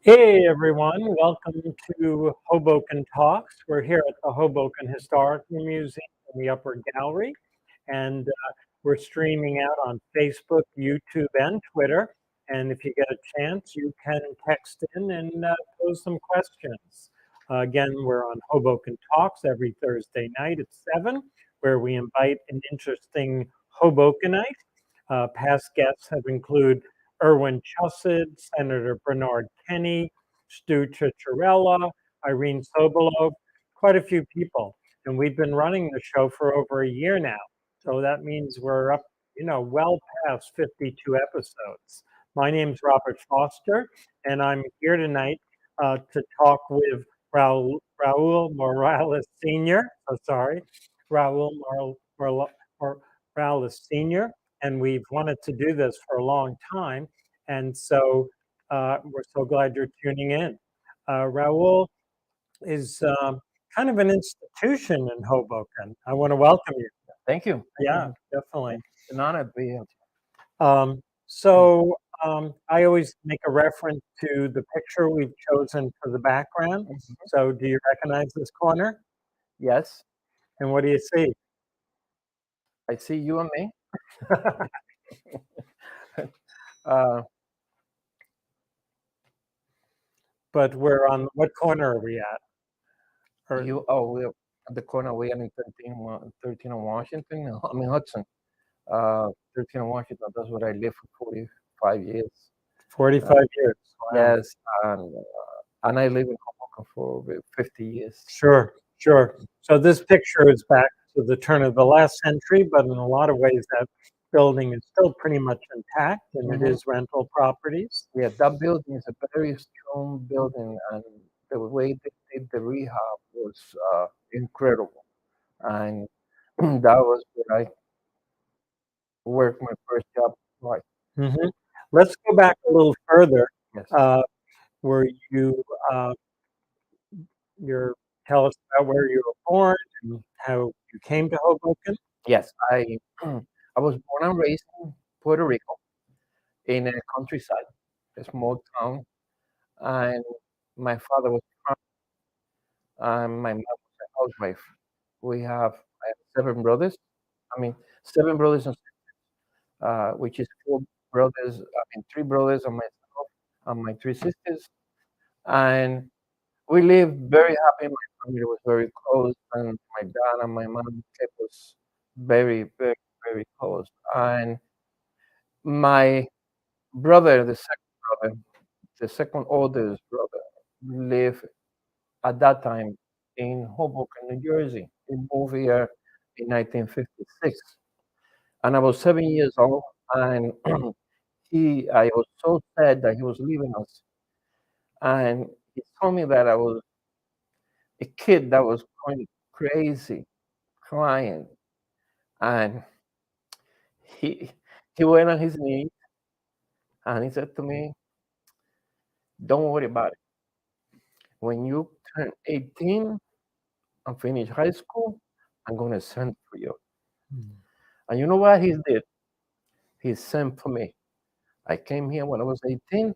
Hey everyone, welcome to Hoboken Talks. We're here at the Hoboken Historical Museum in the Upper Gallery, and we're streaming out on Facebook, YouTube, and Twitter. And if you get a chance, you can text in and pose some questions. Again, we're on Hoboken Talks every Thursday night at 7, where we invite an interesting Hobokenite. Past guests have included Irwin Chussid, Senator Bernard Kenny, Stu Ciccarella, Irene Sobolov, quite a few people. And we've been running the show for over a year now. So that means we're up, well past 52 episodes. My name's Robert Foster, and I'm here tonight to talk with Raul Morales Sr. Oh, sorry, Raul Morales Sr., and we've wanted to do this for a long time. And so we're so glad you're tuning in. Raul is kind of an institution in Hoboken. I want to welcome you. Thank you. Yeah, definitely. It's an honor to be here. So I always make a reference to the picture we've chosen for the background. So do you recognize this corner? Yes, And what do you see? I see you and me. Uh, But we're on what corner are we at? Or, we're at the corner. We are in 13 on Washington. I mean Hudson. 13 on Washington. That's where I lived for 45 years. 45 years. Wow. Yes, and I live in Hoboken for 50 years. Sure, sure. So this picture is back to the turn of the last century, but in a lot of ways that building is still pretty much intact, and it is rental properties. Yeah, that building is a very strong building, and the way they did the rehab was incredible. And that was where I worked my first job. Right. Mhm. Let's go back a little further. Yes. Uh, where you your tell us about where you were born and how you came to Hoboken. Yes, I was born and raised in Puerto Rico in a countryside, a small town, and my father was a farmer, and my mother was a housewife. I have 7 brothers. I mean, 7 brothers and which is 4 brothers. I mean, 3 brothers and myself and my 3 sisters, and we lived very happy. My family was very close, and my dad and my mom kept us very, very, very close. And my brother, brother, the second oldest brother, lived at that time in Hoboken, New Jersey. He moved here in 1956, and I was 7 years old. And I was so sad that he was leaving us. And he told me that I was a kid that was going crazy, crying, and he he went on his knees and he said to me, "Don't worry about it. When you turn 18 and finish high school, I'm gonna send for you." Mm. And you know what he did? He sent for me. I came here when I was 18,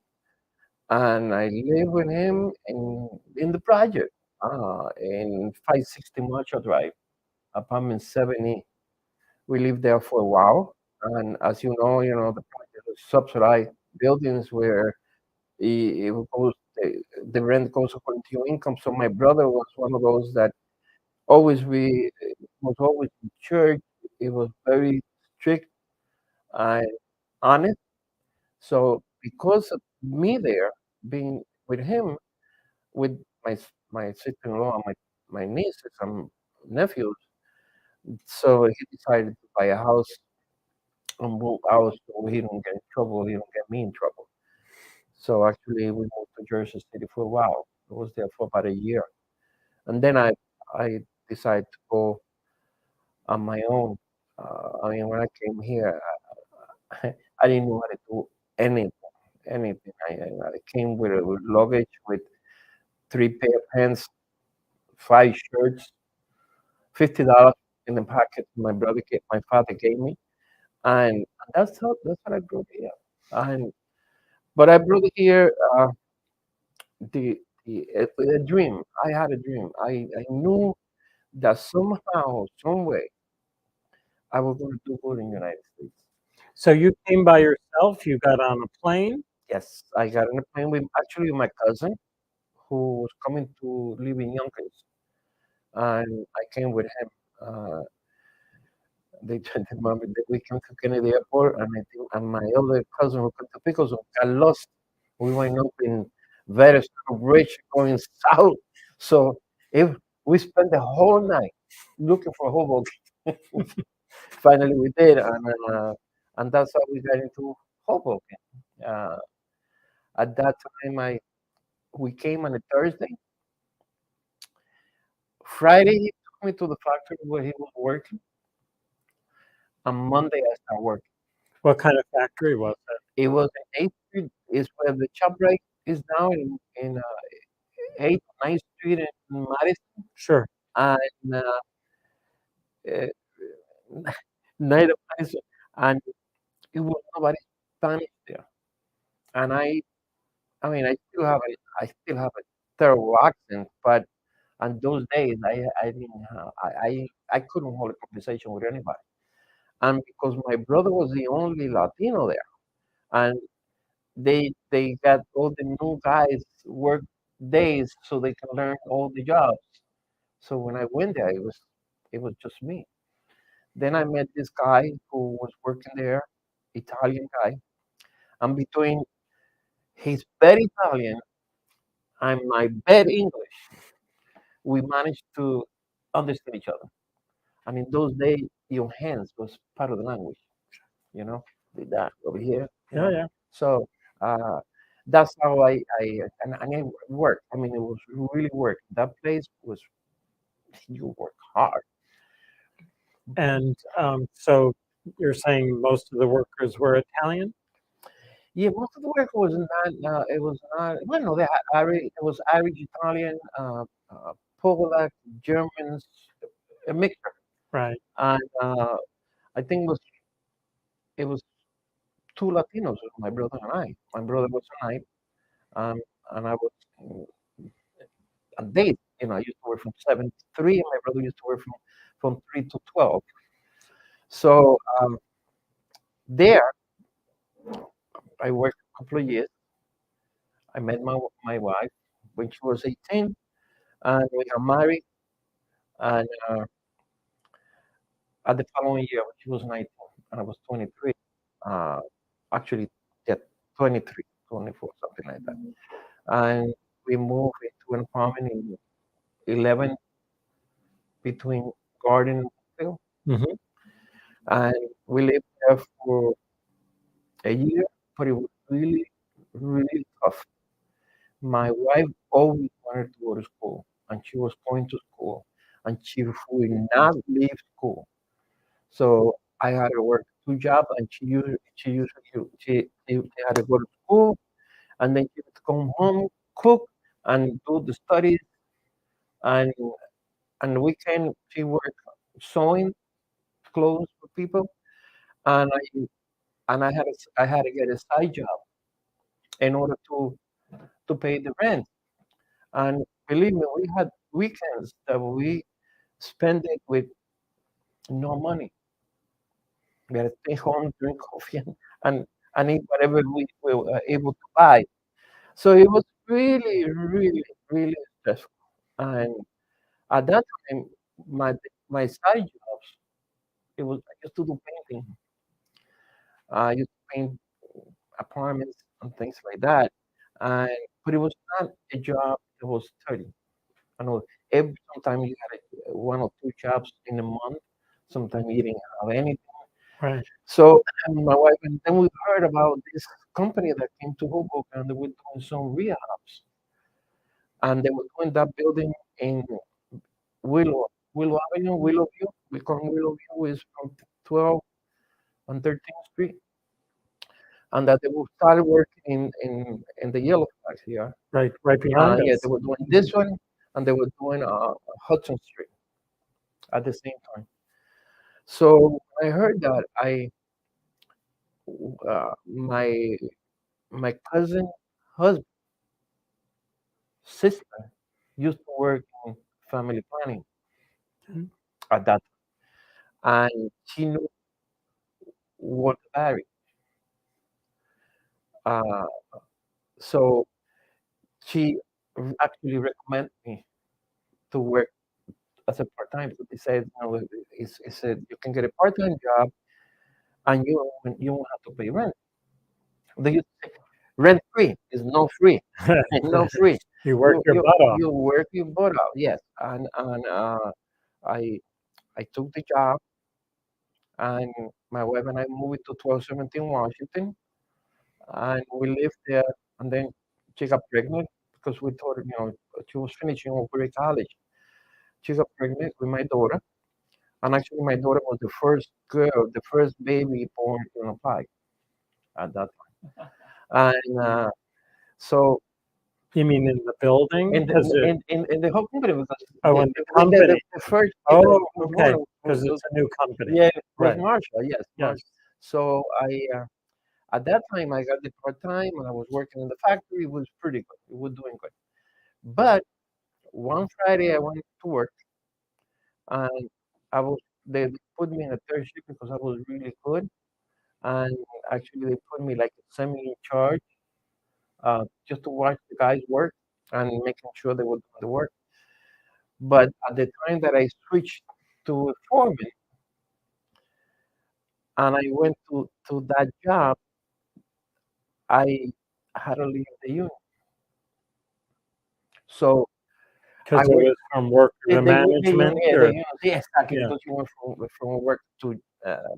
and I lived with him in the project, in 560 Marshall Drive, apartment 70. We lived there for a while, and as you know the project is subsidized buildings where it goes the rent goes according to your income. So my brother was one of those that always we was always in church. He was very strict and honest. So because of me there, being with him, with my sister-in-law and my nieces and nephews, so he decided to buy a house and move out so he don't get in trouble. He don't get me in trouble. So actually, we moved to Jersey City for a while. I was there for about a year, and then I decided to go on my own. I mean, when I came here, I didn't know how to do anything. Anything. I came with a with luggage with 3 pair of pants, 5 shirts, $50 in the pocket. My father gave me, and that's what I brought here. And but I brought it here a dream. I had a dream. I knew that somehow, some way, I was going to do good in the United States. So you came by yourself, you got on a plane? Yes, I got on a plane with actually my cousin who was coming to live in Yonkers, and I came with him. They told him that we came to Kennedy Airport, and I think and my other cousin who came to pick us up got lost. We went up in various bridge going south. So if we spent the whole night looking for Hoboken, finally we did, and that's how we got into Hoboken. Uh, at that time, I we came on a Thursday. Friday, he took me to the factory where he was working. On Monday, I started working. What kind of factory was it? It was in 8th Street, is where the ShopRite is now in 8th, 9th Street in Madison. Sure. And uh, night of Madison. And it was nobody Spanish there. And I mean, I still have a terrible accent, but on those days, I didn't have, I couldn't hold a conversation with anybody. And because my brother was the only Latino there, and they got all the new guys work days so they can learn all the jobs. So when I went there, it was just me. Then I met this guy who was working there, Italian guy, and between his bad Italian and my bad English, we managed to understand each other. And in those days, your hands was part of the language, you know, with that over here, you Yeah, know. yeah. So uh, that's how and I worked. I mean, it was really work. That place was you work hard. And so you're saying most of the workers were Italian? Yeah, most of the work was not. It was not. Well, no, they had Irish. It was Irish, Italian, Polish, Germans, a mixture. Right. And I think it was two Latinos, my brother and I. My brother was a night, um, and I was a day. I used to work from 7 to 3, and my brother used to work from 3 to 12. So there, I worked a couple of years. I met my wife when she was 18, and we got married. And at the following year, when she was 19 and I was 23, uh, actually, yeah, 23, 24, something like that. And we moved into an apartment in 11 between Garden and Brookfield. Hmm. And we lived there for a year, but it was really, really tough. My wife always wanted to go to school, and she was going to school, and she would not leave school. So I had to work 2 jobs, and she had to go to school, and then she would come home, cook, and do the studies, and and weekend she worked sewing clothes for people, and I had to get a side job in order to pay the rent. And believe me, we had weekends that we spent it with no money. We had to stay home, drink coffee, and eat whatever we were able to buy. So it was really, really, really stressful. And at that time, my my side jobs, I used to do painting. I used to paint apartments and things like that. And but it was not a job that was steady. I know sometimes you had 1 or 2 jobs in a month. Sometimes you didn't have any. Right. So and my wife and then we heard about this company that came to Hoboken and they were doing some rehabs. And they were doing that building in Willow Avenue, Willowview. We call it Willowview is from 12 on 13th Street. And that they will start working in the yellow flags here. Right. Right behind Yeah, us. they were doing this one and they were doing Hudson Street at the same time. So when I heard that, my cousin husband sister used to work in family planning Mhm. at that time, and she knew Walter Barry. Uh, so she actually recommended me to work as a part time. So they said, it said you can get a part time job and you won't have to pay rent. They used to say rent free is no free, no free. You work your butt off. You work your butt out, yes. And I I took the job, and my wife and I moved to 1217 Washington, and we lived there. And then she got pregnant because we thought, she was finishing over college. She got pregnant with my daughter, and actually my daughter was the first girl, the first baby born in a pie at that time. And so You mean in the building? in the Because it, in the whole company, because oh, in the when company. the first kid that Oh, was okay. born Because was, it's a new company. yeah, was Right. Marshall, yes, Yes. Marshall. So at that time I got the part time and I was working in the factory. It was pretty good. It was doing good. But one Friday I went to work, and I was they put me in a third shift because I was really good. And actually they put me like semi in charge, just to watch the guys work and making sure they were doing the work. But at the time that I switched to a foreman and I went to that job, I had to leave the union. So I Because it worked. was from work The, to the, u- the union, management, yeah, the or union, yeah, exactly, yeah, because you went from work to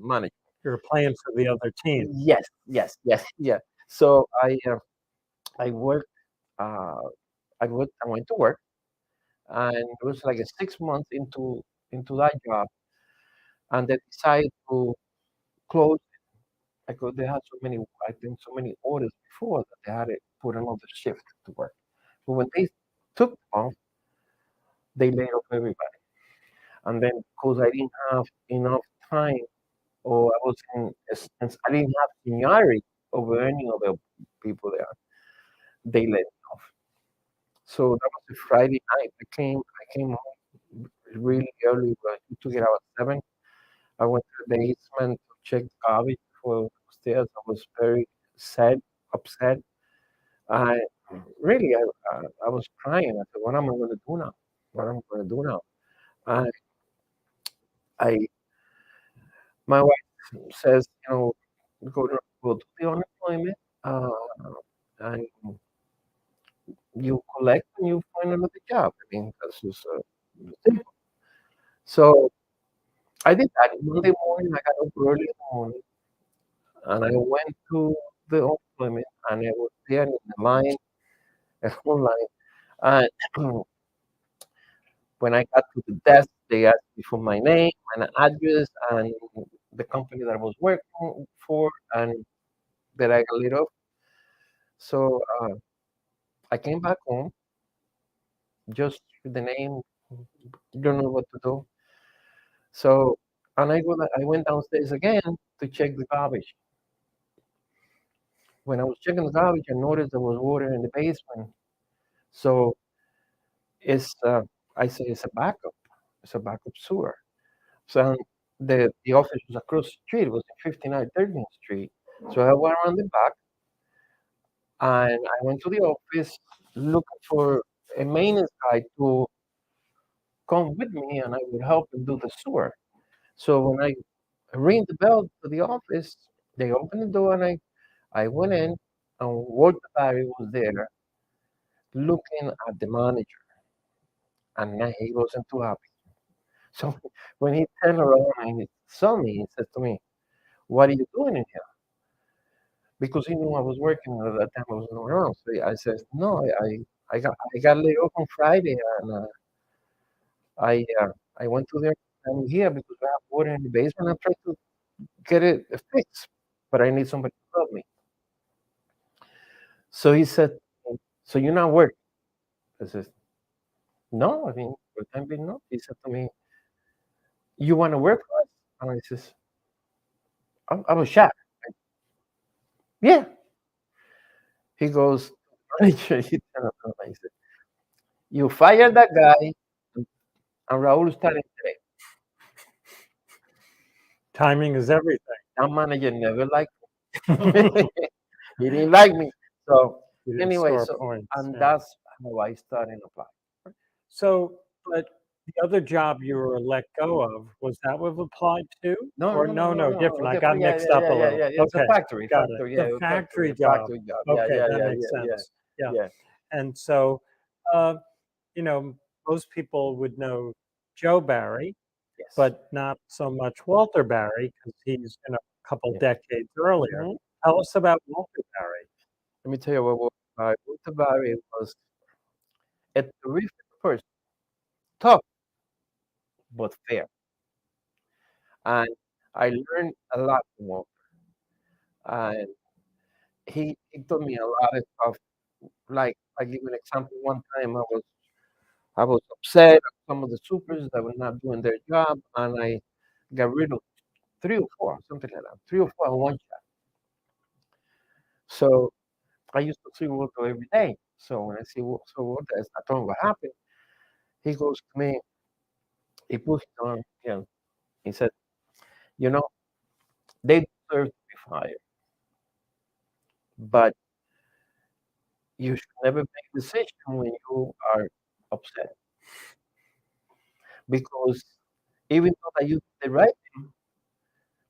manage. you're playing for the other team. Yes, yes, yes, yeah. So I worked. Uh, I went to work, and it was like a 6 months into that job, and they decided to close because they had so many, I think, so many orders before that they had to put another shift to work. But when they took off, they laid off everybody, and then because I didn't have enough time, or I was since I didn't have seniority over any of the people there, they let me off. So that was a Friday night. I came home really early, but I used to get out at 7. I went to the basement to check the garbage for upstairs. I was very sad, upset. I really, I was crying. I said, "What am I going to do now? What am I going to do now?" I, I, my wife says, go to the unemployment, uh, and you collect and you find another job. I mean, that's just simple. So I did that. Monday morning, I got up early in the morning, and I went to the unemployment, and I was there in the line, a whole line. And when I got to the desk, they asked me for my name and address and the company that I was working for, and that I got laid off. So I came back home just with the name, don't know what to do. So and I went downstairs again to check the garbage. When I was checking the garbage, I noticed there was water in the basement. So it's I say it's a backup. It's a backup sewer. So the office was across the street. It was in 59 13th Street. So I went around the back and I went to the office looking for a maintenance guy to come with me and I would help him do the sewer. So when I ring the bell to the office, they opened the door and I went in and Walter Barry was there looking at the manager and he wasn't too happy. So when he turned around and he saw me, he said to me, "What are you doing in here?" Because he knew I was working and at that time. I was not around. So I said, "No, I got laid off on Friday and I went to there. I'm here because I have water in the basement. I'm trying to get it fixed, but I need somebody to help me." So he said, "So you're not working?" I said, "No, I mean, for the time being, no." He said to me, "You want to work for us?" And I says, I was shocked. "Yeah." He goes, he turned around and he said, You fire that guy, and Raul started today. Timing is everything. That manager never liked me. He didn't like me. So You didn't anyway, score so points. and Yeah. that's how I started applying. So, but the other job you were let go of, was that what applied to? No, Or no, no, no, no, no, no. different. I got Different. Yeah, mixed yeah, up yeah, a yeah, little. yeah. It's a Okay, factory, got it. factory. The Yeah, factory factory, job. factory job. Yeah, Okay, yeah, that yeah, makes yeah, yeah, sense. Yeah. yeah. And so, uh, you know, most people would know Joe Barry, Yes. but not so much Walter Barry because he's, a couple Yeah. decades earlier. Hmm. Tell us about Walter Barry. Let me tell you Walter Barry was a terrific person, tough but fair, and I learned a lot from Walter. And he taught me a lot of stuff. Like I give you an example. One time I was upset at some of the supers that were not doing their job, and I got rid of three or four, something like that, three or four in one shot. So I used to see Walter every day. So when I saw Walter, I told him what happened. He goes to me, he puts his arm, he said, you know, they deserve to be fired, but you should never make a decision when you are upset because even though that you did the right thing,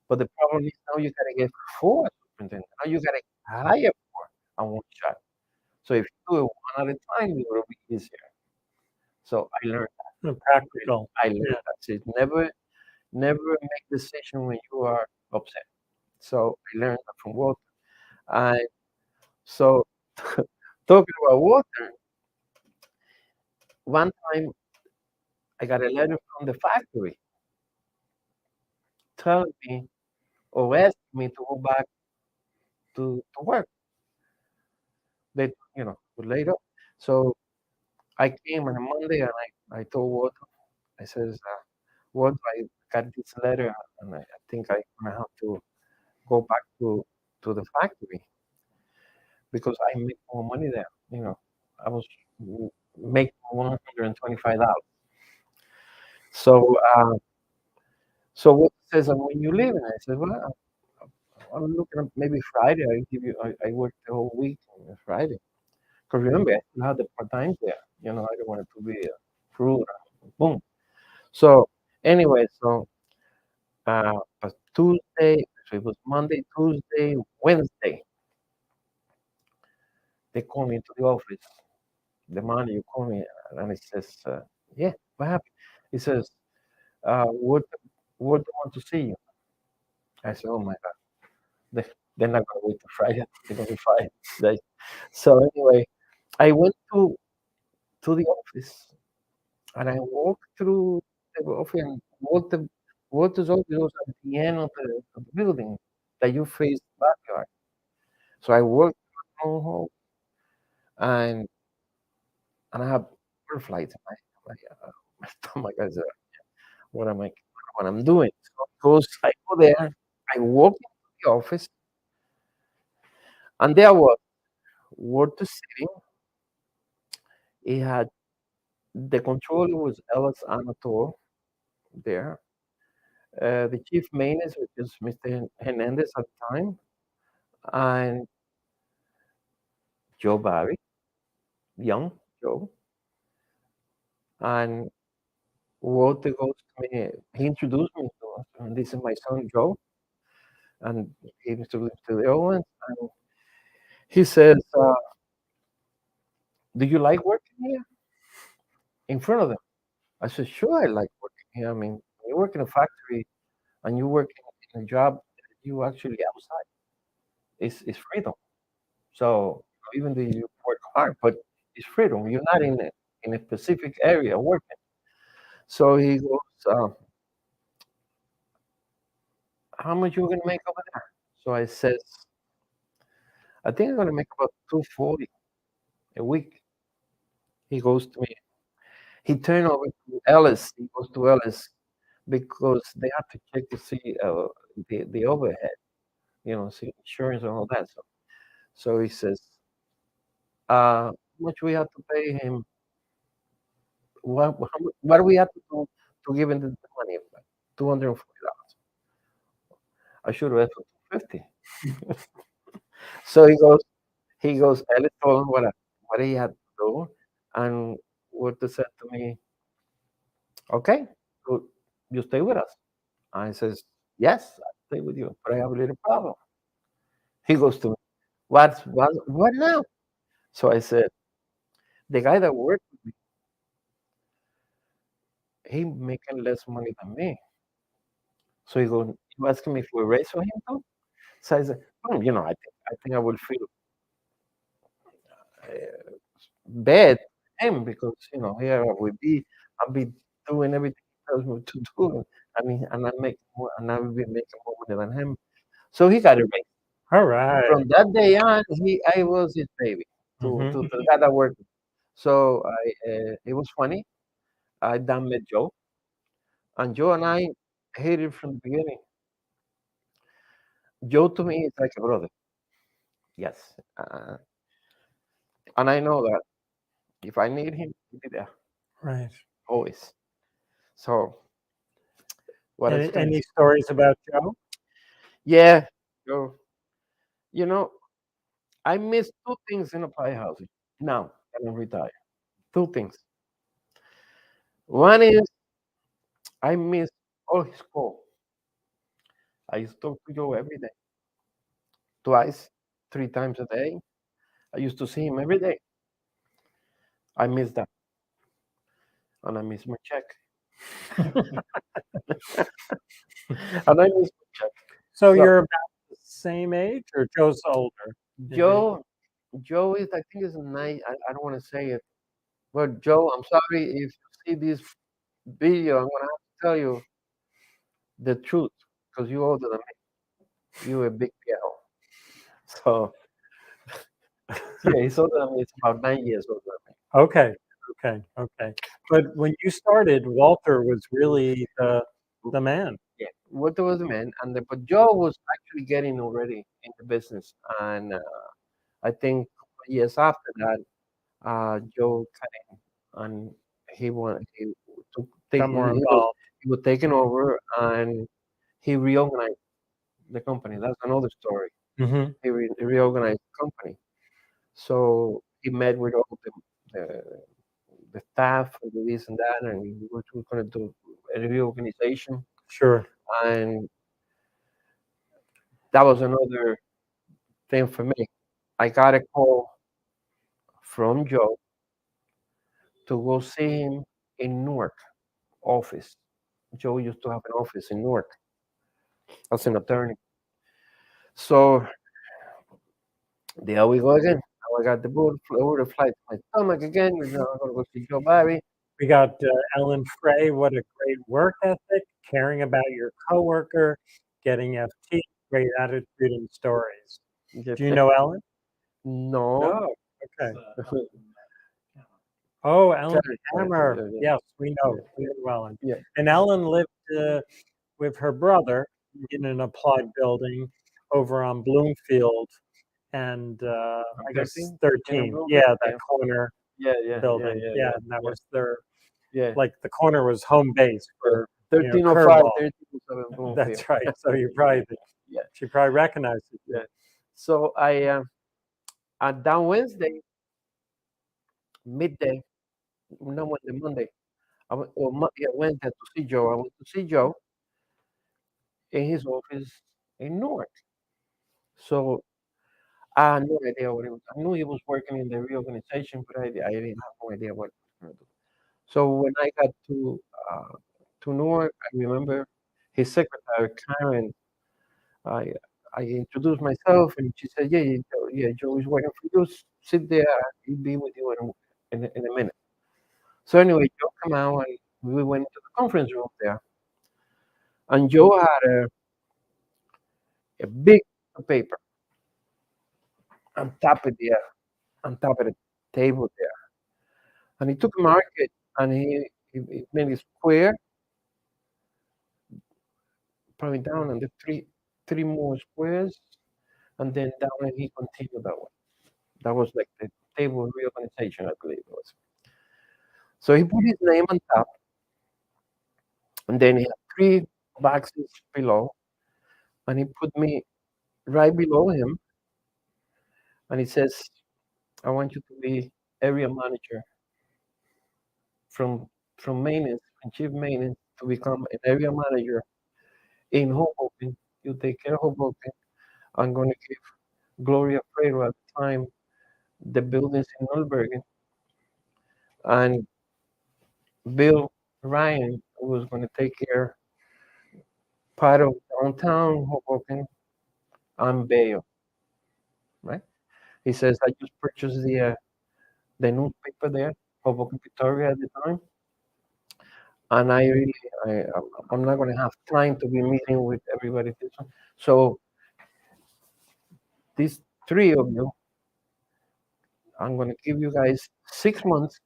but the problem is now you gotta get four superintendents. Now you gotta hire four on one shot. So if you do it one at a time, it will be easier. So I learned that. Practical. I learned Yeah. that. So never make decision when you are upset. So I learned that from Walter. And so talking about Walter, one time I got a letter from the factory telling me or asking me to go back to work. They, were laid off. So I came on a Monday and I told Walter, I says, Walter, I got this letter and I think I'm gonna have to go back to the factory because I make more money there. I was making $125. So so what says when you leave? And I said, well, I'm looking at maybe Friday. I work the whole week on Friday. Because remember, I still have the part time there. I don't want it to be a fruit. Boom. So anyway, so but Tuesday, so it was Monday, Tuesday, Wednesday. They call me into the office. The manager called me and he says, "Yeah, what happened?" He says, "What do want to see you?" I said, "Oh my God, they're not gonna wait till Friday. They're gonna be fired today." So anyway, I went to the office and I walked through the office and Walter's office was at the end of the building that you face the backyard. So I walked through the hall and I have butterflies in my stomach. I said, what I'm doing? So I go there, I walk into the office, and there was Walter sitting. He had the controller was Ellis Anatol there. The chief maintenance, which is Mr. Hernandez at the time, and Joe Barry, young Joe. And Walter goes to me, he introduced me to us, and this is my son Joe, and he introduced me to the other ones. And he says, "Do you like working here?" In front of them. I said, "Sure, I like working here. I mean, when you work in a factory and you work in a job that you actually outside, it's freedom. So even though you work hard, but it's freedom. You're not in a specific area working." So he goes, "How much you gonna make over there?" So I says, "I think I'm gonna make about 240 a week." He goes to me. He turned over to Ellis. He goes to Ellis because they have to check to see the overhead, see insurance and all that. So he says, "How much we have to pay him what do we have to do to give him the money? $240. I should have asked for 250. So Ellis told him what he had to do, and Walter said to me, "Okay, so you stay with us." I says, "Yes, I stay with you, but I have a little problem." He goes to me, what now? So I said, "The guy that worked with me, he making less money than me." So he goes, "You asking me for a raise for him too?" So I said, "Well, I think I will feel uh, bad for him because here I will be, I'll be doing everything he tells me to do, and I make more, and I will be making more money than him." So he got a raise. All right. From that day on, I was his baby to Mhm. the guy that worked. So it was funny. I then met Joe, and Joe and I hated from the beginning. Joe to me is like a brother. Yes, and I know that if I need him, he'll be there Right. always. So what else can I Any say? stories about Joe? Yeah, Joe. You know, I miss two things in a pie house now that I'm retired. Two things. One is I miss all his calls. I used to talk to Joe every day, twice, three times a day. I used to see him every day. I miss that, and I miss my check, and I miss my check. So So you're about the same age, or Joe's older? Is he? Joe, Joe is I think is nine. I don't want to say it, but Joe, I'm sorry if you see this video. I'm gonna have to tell you the truth because you older than me. You a big girl. So yeah, he's older than me. It's about 9 years older than me. Okay, okay, okay. But when you started, Walter was really the man. Yeah, Walter was the man, but Joe was actually getting already in the business, and I think a couple of years after that, Joe came and he took take, Got more he involved. was taking over and he reorganized the company. That's another story. Hmm. He reorganized the company, so he met with all the, the staff and this and that, and we were going to do a reorganization, Sure. and that was another thing for me. I got a call from Joe to go see him in Newark office. Joe used to have an office in Newark as an attorney. So there we go again. Now I got the order flight to my stomach again. We're now going to go see Joe Barry. We got Ellen Frey. What a great work ethic, caring about your coworker, getting FT, great attitude and stories. Yeah. Do you know Ellen? No. No. Okay. Oh, Ellen Carrie, Carrie, Hammer. yeah, Yes, yeah, we know Ellen. yeah. And Ellen lived with her brother in an applied building over on Bloomfield and I'm I guess 13. 13 and 13. Bloomfield. Yeah, that Yeah, corner yeah, yeah, yeah, building. yeah, Yeah, yeah, and that yeah, was their yeah, like the corner was home base yeah. for, 1305, curveball. 1307 Bloomfield. That's right. So you Yeah, probably yeah, she probably recognized you. yeah. So on that Wednesday, midday, no, Monday, yeah, Wednesday to see Joe. I went to see Joe in his office in Newark. So I had no idea what he was. I knew he was working in the reorganization, but I didn't have no idea what he was going to do. So when I got to Newark, I remember his secretary Karen. I I introduced myself, and she said, "Yeah, yeah, Joe is waiting for you. Sit there. He'll be with you in a minute." So anyway, Joe came out, and we went to the conference room there, and Joe had a big paper on top of the table there, and he took a market and he made a square, probably down, and the three more squares, and then down, and he continued that way. That was like the table reorganization, I believe it was. So he put his name on top, and then he had three boxes below, and he put me right below him, and he says, "I want you to be area manager from maintenance, from chief maintenance to become an area manager in Hoboken. You take care of Hoboken. I'm going to give Gloria Freire at the time the buildings in Nürburgring, and Bill Ryan was going to take care part of downtown Hoboken and Bayo, right?" He says, "I just purchased the newspaper there, Hoboken Victoria at the time, and I really, I'm not going to have time to be meeting with everybody. So these three of you, I'm going to give you guys 6 months.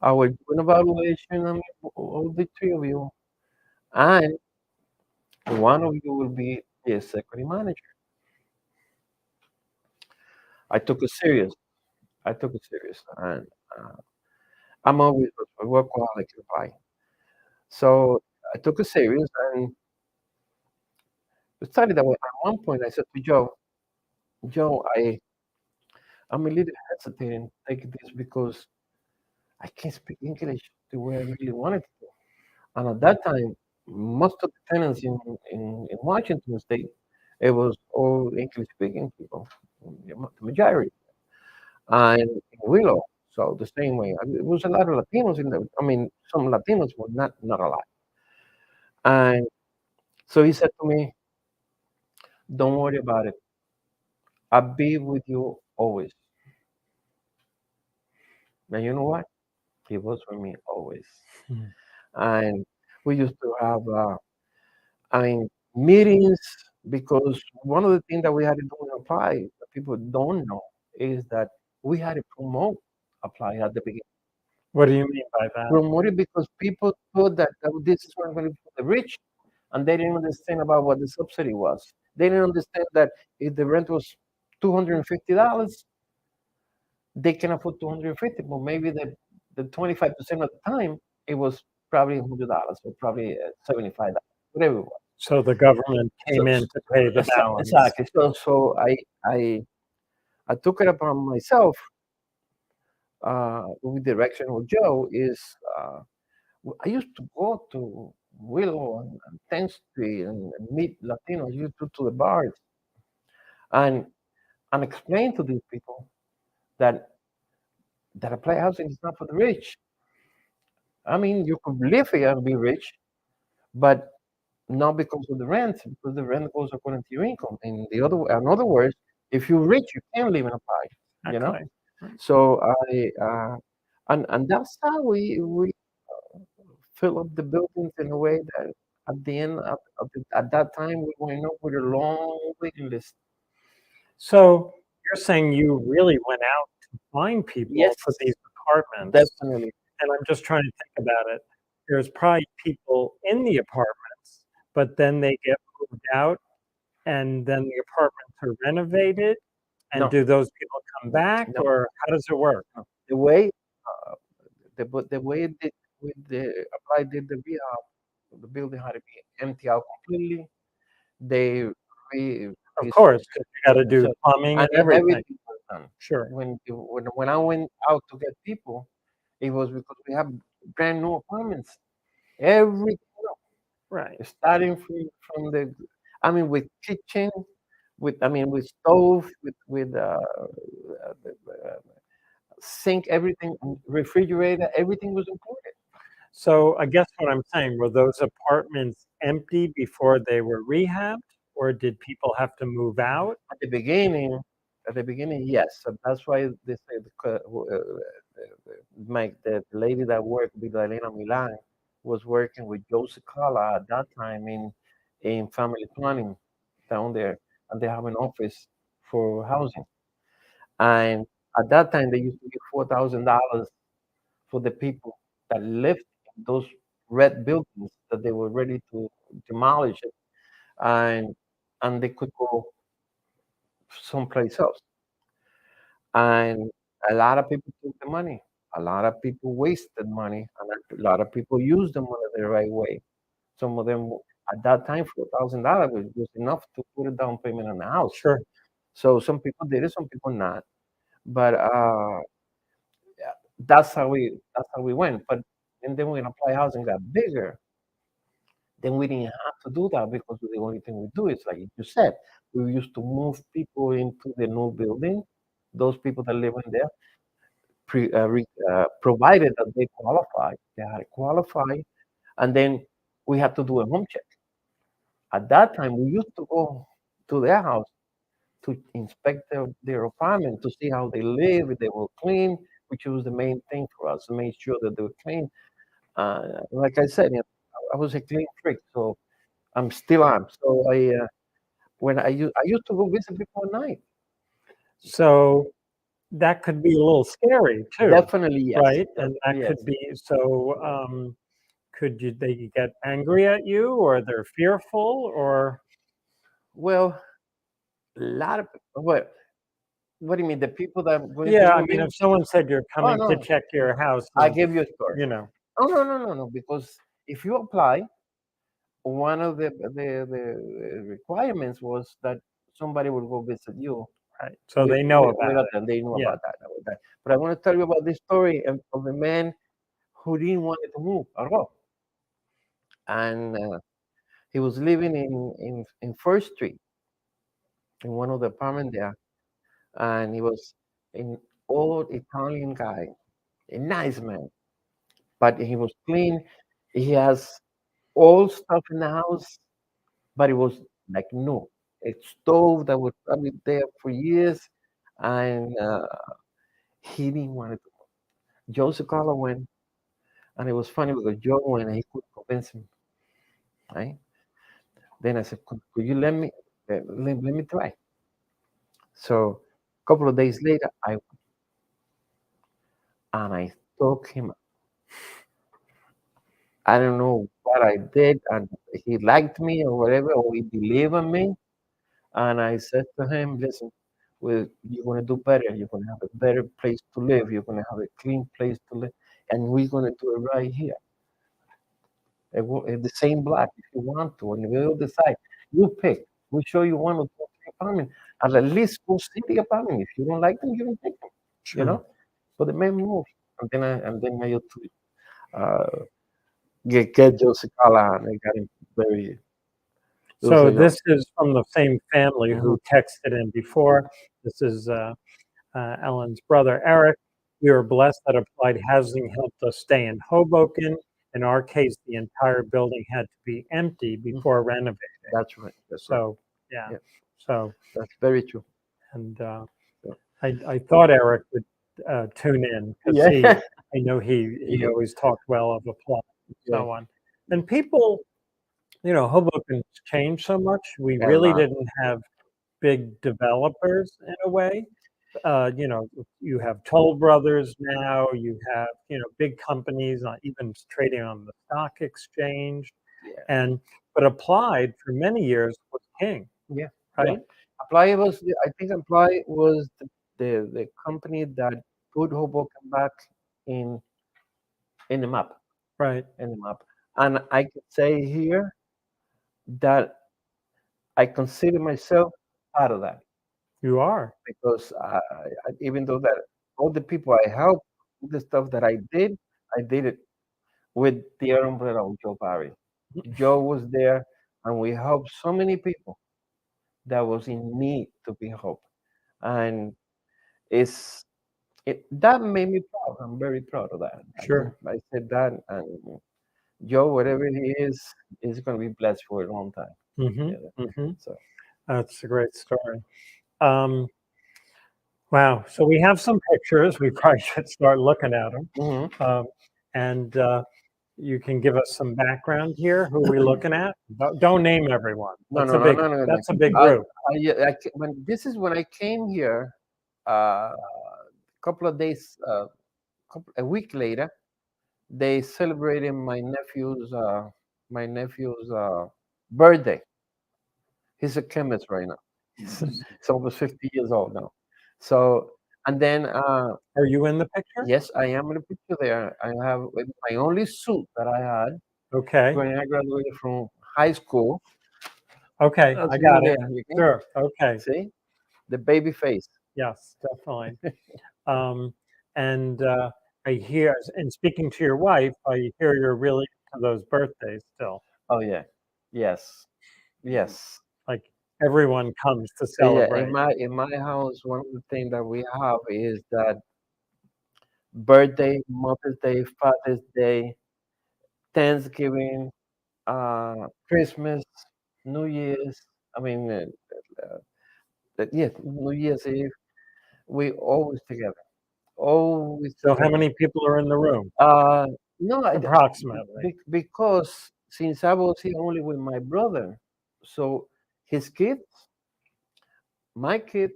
I will do an evaluation on all the three of you, and one of you will be the executive manager." I took it serious. I took it serious, and uh, I'm always a workaholic guy. So I took it serious, and it started that way. At one point, I said to Joe, I'm a little hesitating to take this because I can't speak English the way I really wanted to. And at that time, most of the tenants in Washington State, it was all English speaking people, the majority, and in Willow. So the same way, I mean, it was a lot of Latinos in there. I mean, some Latinos, but not a lot. And so he said to me, "Don't worry about it. I'll be with you always." And you know what? He was with me always. Hmm. And we used to have, I mean, meetings, because one of the things that we had to do in Apply that people don't know is that we had to promote Apply at the beginning. What do you mean by that? Promote it because people thought that this is going to be for the rich, and they didn't understand about what the subsidy was. They didn't understand that if the rent was $250, they can afford 250, but maybe the 25% of the time it was probably $100 or probably $75, whatever it was. So the government So, came in to pay the balance. exactly. So I took it upon myself, with the direction of Joe. I used to go to Willow and 10th Street and meet Latinos. Used to the bars and explain to these people that a playhousing is not for the rich. I mean, you could live here and be rich, but not because of the rent, because the rent goes according to your income. In other words, if you're rich, you can live in a pie, you know. Okay. Right. So and that's how we fill up the buildings in a way that at the end at that time we went up with a long waiting list. So you're saying you really went out to find people Yes, for these apartments, definitely. and I'm just trying to think about it. There's probably people in the apartments, but then they get moved out, and then the apartments are renovated, and No, do those people come back, no, or how does it work? no. The way the way it did with the apply did the rehab, the building had to be empty out completely. They re, Of re course, because you gotta do so plumbing and and everything. everything was done. Sure. When I went out to get people, it was because we have brand new apartments. Everything, Right. starting from the, I mean, with kitchen, with stove, with sink, everything, refrigerator, everything was included. So I guess what I'm saying, were those apartments empty before they were rehabbed, or did people have to move out? At the beginning, yes. So that's why they say the lady that worked with Elena Milan was working with Joseph Kala at that time in family planning down there, and they have an office for housing. And at that time, they used to give $4,000 for the people that lived in those red buildings that they were ready to demolish it, and they could go someplace else. And a lot of people took the money. A lot of people wasted money, and a lot of people used the money the right way. Some of them at that time $4,000 was enough to put a down payment on the house. Sure. So some people did it, some people not. But yeah, that's how we went. But and then when Apply Housing got bigger, then we didn't have to do that because the only thing we do is like you said, we used to move people into the new building. Those people that live in there, provided that they qualify, they had to qualify, and then we had to do a home check. At that time, we used to go to their house to inspect their apartment to see how they live, if they were clean, which was the main thing for us to make sure that they were clean. Like I said, I was a clean freak, so I'm still am. So when I used to go visit people at night. So that could be a little scary too, Definitely yes. right? And that Definitely could yes. be so. Could they get angry at you, or they're fearful, or Well, a lot of what do you mean? The people that went to yeah? I move mean, in? if someone said you're Oh coming to no, check your house, I and gave you a story. you know, Oh no, no, no, no. Because if you apply, one of the requirements was that somebody would go visit you right? So they know about without it. them. They knew Yeah. about that. But I want to tell you about this story of a man who didn't want to move at all, and he was living in First Street in one of the apartments there, and he was an old Italian guy, a nice man, but he was clean. He has old stuff in the house, but it was like new. A stove that was probably there for years, and he didn't want it. Joe Sicala went, and it was funny because Joe went and he couldn't convince him. Right? Then I said, could you let me try? So a couple of days later, I took him. I don't know what I did, and he liked me or whatever, or he believed in me. And I said to him, listen, you're going to do better. You're going to have a better place to live. You're going to have a clean place to live. And we're going to do it right here. The same block if you want to. And we'll decide. You pick. We'll show you one or two, three apartments. And at least go see the apartment. If you don't like them, you don't take them. You Sure. know? So the man moved. And then I used to get Joe Cicala, and I got him very. It was So a young. this is from the same family Mhm. who texted in before. This is Ellen's brother, Eric. We were blessed that applied housing helped us stay in Hoboken. In our case, the entire building had to be empty Mhm. before renovating. That's right. That's right. So, yeah. Yeah, So, that's very true. and So, I thought Eric would tune in because yeah. I know he Yeah. always talked well of Apply and Yeah. so on. And people, Hoboken's changed so much. We A really lot. didn't have big developers in a way. You have Toll Brothers now, you have, big companies, even trading on the stock exchange, Yeah. and but Applied for many years was king, Yeah. Yeah. right? I think Apply was the company that put Hoboken back in in the map, Right. in the map. And I could say here that I consider myself part of that You are. because even though that all the people I helped, the stuff that I did it with the umbrella of Joe Barry. Joe was there, and we helped so many people that was in need to be helped. And it's that made me proud. I'm very proud of that. Sure. I said that, and Joe, whatever he is going to be blessed for a long time. Hmm. Yeah. Hmm. So. That's a great story. Um, wow. So we have some pictures. We probably should start looking at them. Hmm. And you can give us some background here. Who are we looking at? Don't name everyone. No, no, no, no, no, no. That's a big I, group. when I came here, a couple of days, a week later, they celebrated my nephew's birthday. He's a chemist right now. He's almost 50 years old now. So, And then, Are you in the picture? yes, I am in the picture there. I have my only suit that I had Okay. when I graduated from high school. Okay. That's I me got it. there. You can Sure. Okay. see the baby face. Yes, definitely. Um, and I hear, and speaking to your wife, I hear you're really into those birthdays still. Oh yeah, yes, yes. Like everyone comes to Yeah, celebrate. in my house, one of the things that we have is that birthday, Mother's Day, Father's Day, Thanksgiving, Christmas, New Year's. I mean, yeah, New Year's Eve. We always together, always So how together. many people are in the room? Uh, no, Approximately. because since I was here only with my brother, so his kids, my kid,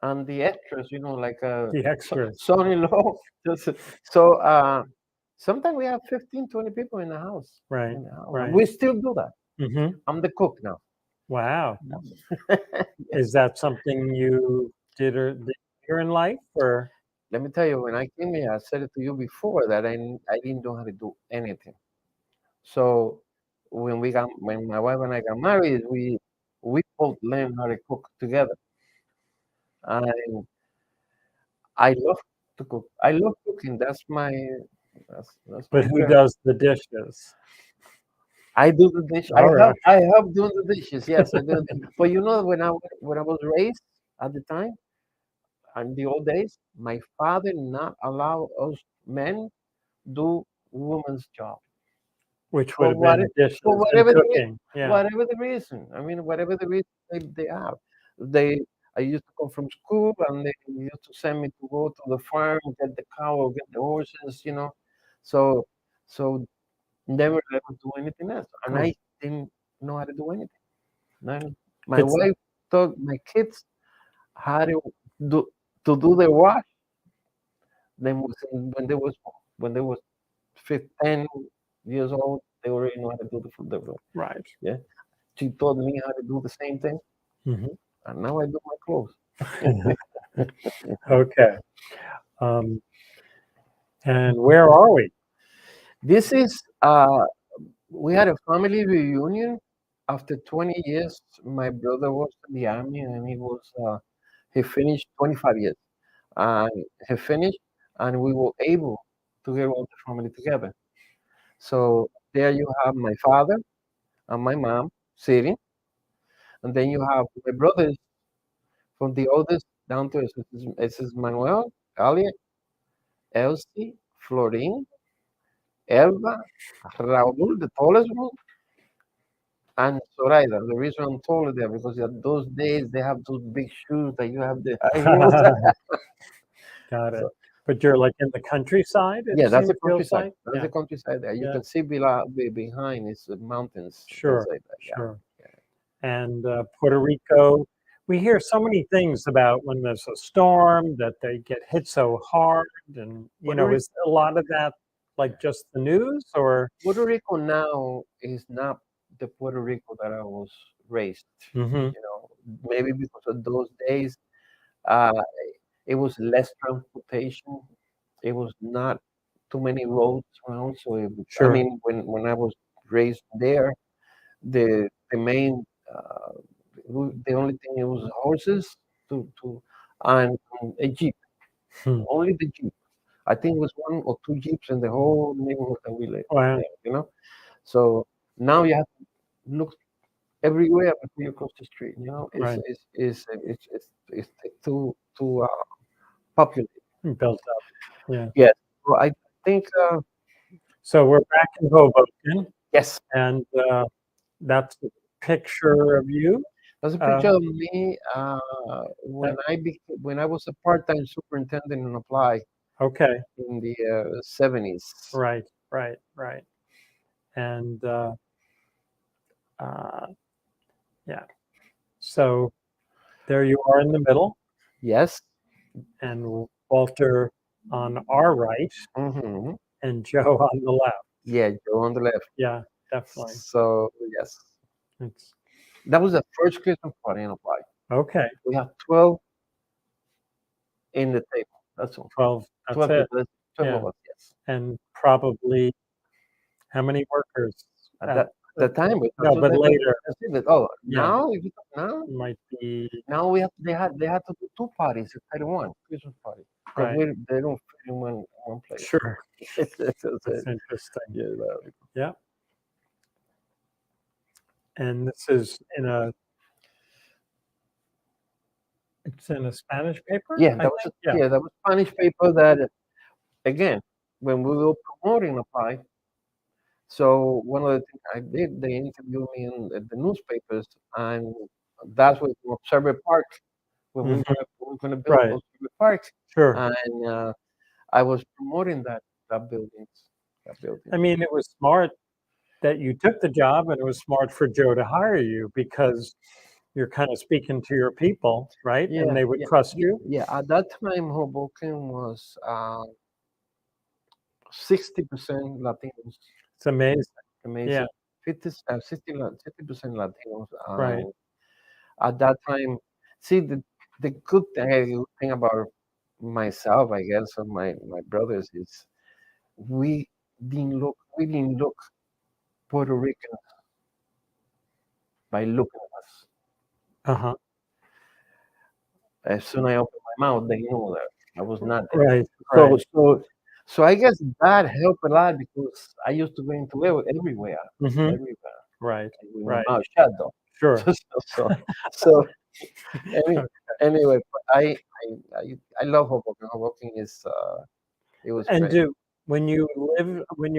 and the extras, like The extras. son-in-law. Just, so sometimes we have 15, 20 people in the house. Right. And Right. we still do that. Hmm. I'm the cook now. Wow. Is Yes. that something you did here in life, or Let me tell you, when I came here, I said it to you before that I didn't know how to do anything. So when my wife and I got married, we both learned how to cook together. And I love to cook. I love cooking. That's but my who career. does the dishes? I do the dish. All right. I help doing the dishes. Yes, I do. But when I was raised at the time, in the old days, my father not allow us men do woman's job Which would for have what been for dishes and cooking. Yeah. whatever the reason. I mean, whatever the reason they have. They I used to come from school and they used to send me to go to the farm, get the cow, or get the horses. So so never ever do anything else. And Oh, I didn't know how to do anything. None. My it's wife taught my kids how do do the wash. Then when they was 15 years old, they already know how to do the food. right. Yeah. She taught me how to do the same thing, Hmm. and now I do my clothes. Okay. Um, and where are we? This is we had a family reunion after 20 years. My brother was in the army and he finished 25 years. And he finished, and we were able to get all the family together. So there you have my father and my mom sitting, and then you have my brothers from the oldest down to this is Manuel, Alia, Elsie, Florin, Elba, Raul, the tallest one, and Zoraida. The reason I'm taller there because at those days they have those big shoes that you have the high heels. Got it. So But you're like in the countryside, it yeah, that's the feels countryside. like? That's Yeah. the countryside there. You Yeah. can see behind is the mountains and things Sure. like that. Yeah. Sure. And Puerto Rico, we hear so many things about when there's a storm that they get hit so hard. And, Puerto Rico, is a lot of that like just the news or? Puerto Rico now is not the Puerto Rico that I was raised. Hmm. Maybe because of those days, uh, it was less transportation. It was not too many roads around. So I Sure. mean, when I was raised there, the main the only thing it was horses to and a jeep. Hmm. Only the jeep. I think it was one or two jeeps in the whole neighborhood that we live Wow. there. So now you have to look everywhere before you cross the street. Right. It's too populated. Built up. Yeah. Yes. So I think So we're back in Hoboken, yes. and that's a picture of you. There's a Uh, picture of me that, when I was a part-time superintendent in Apply okay. in the 70s. Right. Right. Right. And uh, yeah. So there you are in the middle, Yes. and Walter on our right, Hmm. and Joe on the left. Yeah, Joe on the left. Yeah, definitely. So yes, It's that was the first Christmas party in Apply. okay. We had 12 in the table. That's all. 12, that's 12 it. people. 12 Yeah. of us. Yes. And probably how many workers At at the time, we no, but later oh, yeah, now if you now might be now we have they had to do two parties instead of one Christmas party because right. they don't fit in one place. Sure. That's That's it. interesting. Yeah, Yeah. And this is it's in a Spanish paper, yeah, I that was think. Yeah. that was Spanish paper that again when we were promoting Apply. So one of the things I did, they interviewed me in the newspapers, and that's what Observer Park when Mhm. we were going to build Right. Observer Parks, Sure. and I was promoting that building, that building. I mean, it was smart that you took the job, and it was smart for Joe to hire you because you're kind of speaking to your people, right? And Yeah, they would yeah, trust yeah, you. yeah. At that time, Hoboken was 60% Latinos, It's amazing. amazing. Yeah. 60% Latinos. Right. At that time, see the good thing about myself, I guess, and my brothers is we didn't look Puerto Rican by looking at us. Uh-huh. As soon as I opened my mouth, they knew that I was not there. Right. So, Right. so, so I guess that helped a lot because I used to go into everywhere, Mhm. everywhere, Right. with my Right. mouth shut though. Sure. So any, anyway, but I love Hoboken. Hoboken is it was And great. when you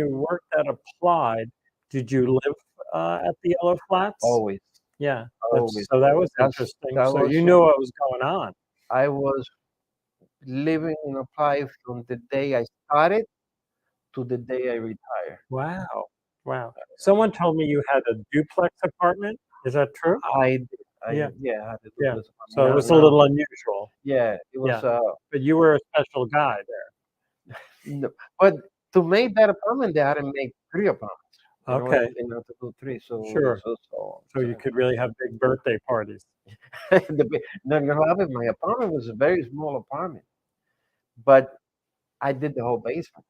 worked at Applied, did you live at the Yellow Flats? Always, Yeah, always. that was That's interesting. that So was you knew what was going on. I was living in Apply from the day I started to the day I retired. Wow. Wow. Someone told me you had a duplex apartment. Is that true? I did. Yeah. Yeah, I had to do Yeah. this. So it was a Now, little unusual. yeah, it was. Yeah. But you were a special guy there. But to make that apartment, they had to make three apartments Okay. in order to do three. Sure. So you could really have big birthday parties. no, you know, my apartment was a very small apartment, but I did the whole basement.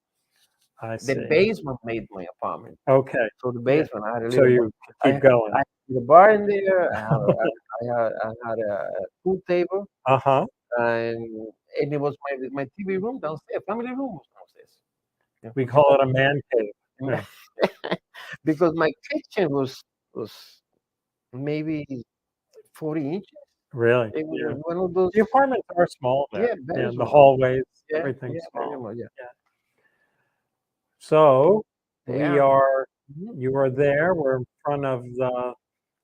I The see. basement made my apartment. Okay. So the Yeah. basement, I had a So little, you could I, keep going. I had a bar in there. I had a pool table, Uh-huh. and it was my TV room downstairs. Family room was downstairs. Yeah, We which is call it a man cave. Yeah. because my kitchen was maybe 40 inches. Really? It was Yeah. one of those, The apartments are small there. yeah, very Yeah, the small. hallways, Yeah, everything's yeah, very small. much, yeah. Yeah. So we There. are Mhm. you are there. We're in front of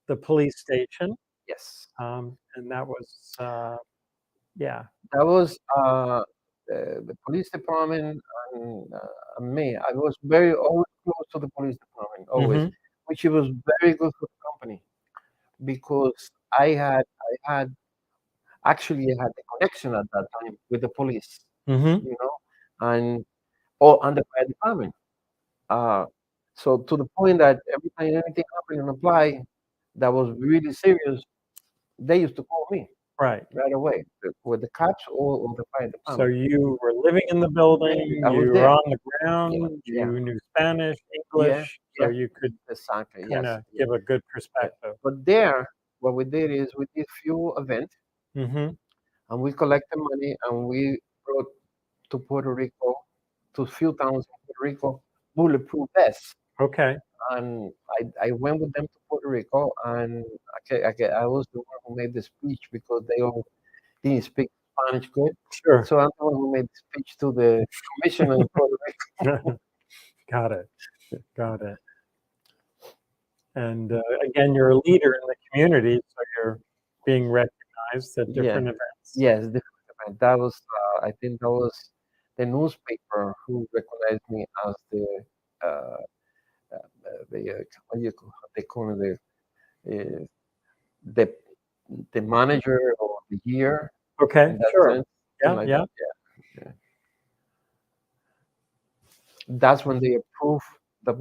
the police station. Yes. And that was yeah. That was the police department and me. I was very always close to the police department, always, Hmm. which it was very good for the company because I had actually I had a connection at that time with the police, Hmm. you know, and and the fire department. Uh, so to the point that every time anything happened in apply that was really serious, they used to call me Right. right away with the cops or the fire So department. you were living in the building, I was you were there. on the Yeah, ground, yeah, you knew Spanish, yeah, English, so yeah. you could Exactly. kind Yes. of Yeah, give a good yeah. perspective. But there, what we did is we did few events Hmm. and we collected money and we brought to Puerto Rico, to few towns in Puerto Rico, bulletproof vests. Okay. And I went with them to Puerto Rico, and I was the one who made the speech because they all didn't speak Spanish good. Sure. So I'm the one who made the speech to the commissioner in Puerto Rico. Got it. Got it. And again, you're a leader in the community, so you're being recognized at Yeah, different events. yes, different. That was I think that was the newspaper who recognized me as uh, what do you call they call it uh, the the manager of the year Okay, in that sure. sense, something Yeah, like yeah. that. Yeah, yeah. That's when they approved the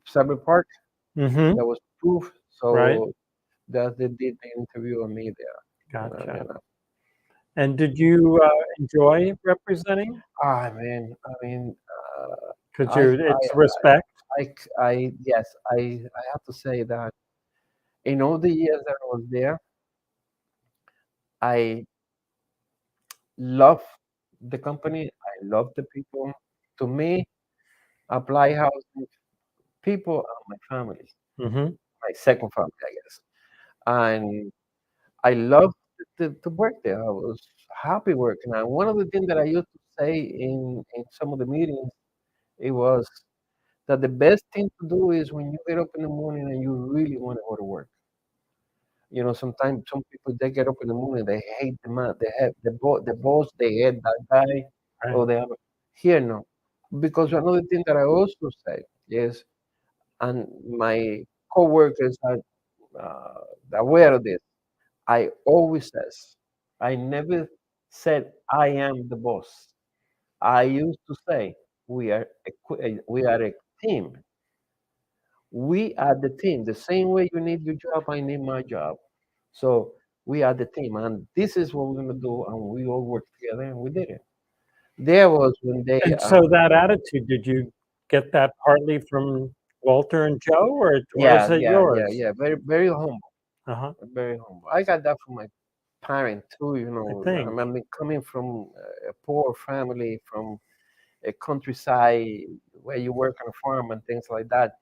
cyber park Mhm. that was approved. Right. So that they did the interview on me there. Gotcha. And did you enjoy representing? Ah, man. I mean, Because I, I, it's respect. yes, I have to say that in all the years that I was there, I love the company. I love the people. To me, Apply House people are my family, Hmm. my second family, I guess. And I loved to work there. I was happy working. And one of the things that I used to say in some of the meetings, it was that the best thing to do is when you get up in the morning and you really want to go to work. You know, sometimes some people they get up in the morning, they hate the man, they have the boss, they hate that guy, Right. or they have here no. Because another thing that I also say is, and my coworkers are aware of this. I always says, I never said I am the boss. I used to say we are a team. We are the team. The same way you need your job, I need my job. So we are the team, and this is what we're gonna do, and we all work together, and we did it. There was when they, And so that attitude, did you get that partly from Walter and Joe, or is yeah, it yeah, yeah, yours? yeah, very, very humble, Uh-huh. very humble. I got that from my parent too. I think. I mean, coming from a poor family, from a countryside where you work on a farm and things like that,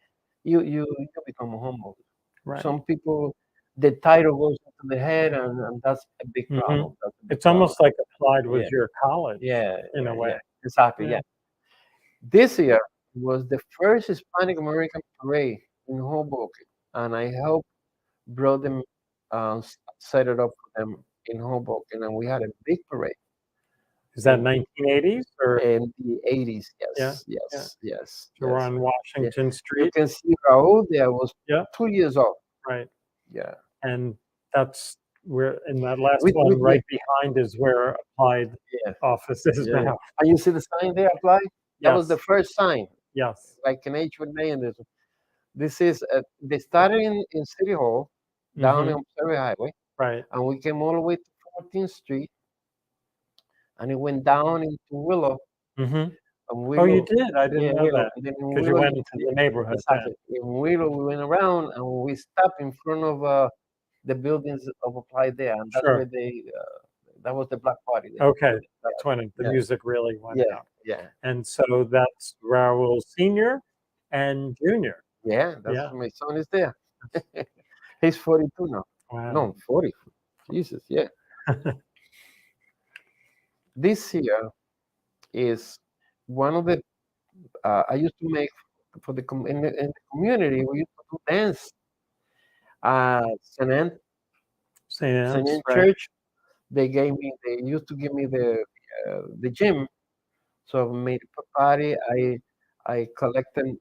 you become humble. Right. Some people, the title goes into the head, and that's a big Hmm. problem. That's a big It's problem. almost like Applied Yeah, was your college yeah, in a yeah, way. yeah. Exactly. Yeah. Yeah. This year was the first Hispanic American parade in Hoboken, and I helped brought them, set it up for them in Hoboken, and we had a big parade Is that in 1980s or in the 80s. yeah, Yes, yeah. yes, yes, So we're yes. on Yeah. Washington You Street. can see Raul there was Yeah, 2 years old. right. Yeah. And that's where in that last With one yeah, right behind is where Applied yeah, office is yeah, yeah. now. And you see the sign there apply? That was the Yes, first sign, yes. like an H1A and this is they started in City Hall down Hmm. on Surrey Highway, Right. and we came all the way to 14th Street, and it went down into Willow, Hmm. and Oh, you Willow, did? I didn't yeah, know Willow, that and then in because you Willow, went into the neighborhood then. exactly. In Willow, we went around and we stopped in front of the buildings of Applied there, and that's where Sure. that was the Black Party there. Okay. So That's when the yeah, music really went yeah, out. yeah, And so that's Raul Senior and Junior. yeah. That's Yeah. my son is there. He's 42 now. Wow. No, 40. Jesus, yeah. This year is one of the I used to make for in the community. We used to do dance St. St. Anne's, Anne right. Church. They used to give me the gym. So we made a party. We collected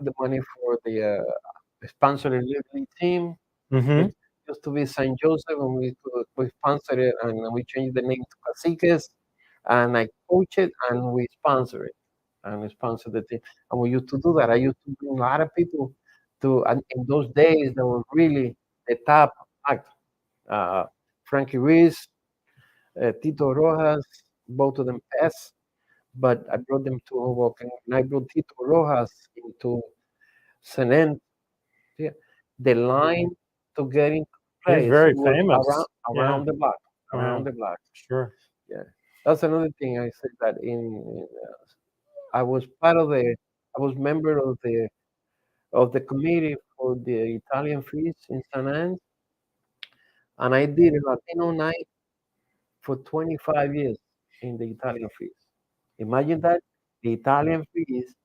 the money for the sponsored Little team, which Hmm. used to be St. Joseph, and we sponsored it, and we changed the name to Caciques, and I coach it, and we sponsor it, and we sponsor the team, and we used to do that. I used to bring a lot of people to, and in those days, they were really the top act. Uh, Frankie Ruiz, Tito Rojas, both of them passed, but I brought them to Hoboken, and I brought Tito Rojas into Senen. Yeah. The line to get into the He's place very was famous. Yeah. around the block, around Wow. the block. Sure. Yeah, that's another thing I said that I was part of I was member of the committee for the Italian feast in San Anne, and I did a Latino night for 25 years in the Italian feast. Imagine that, the Italian feast,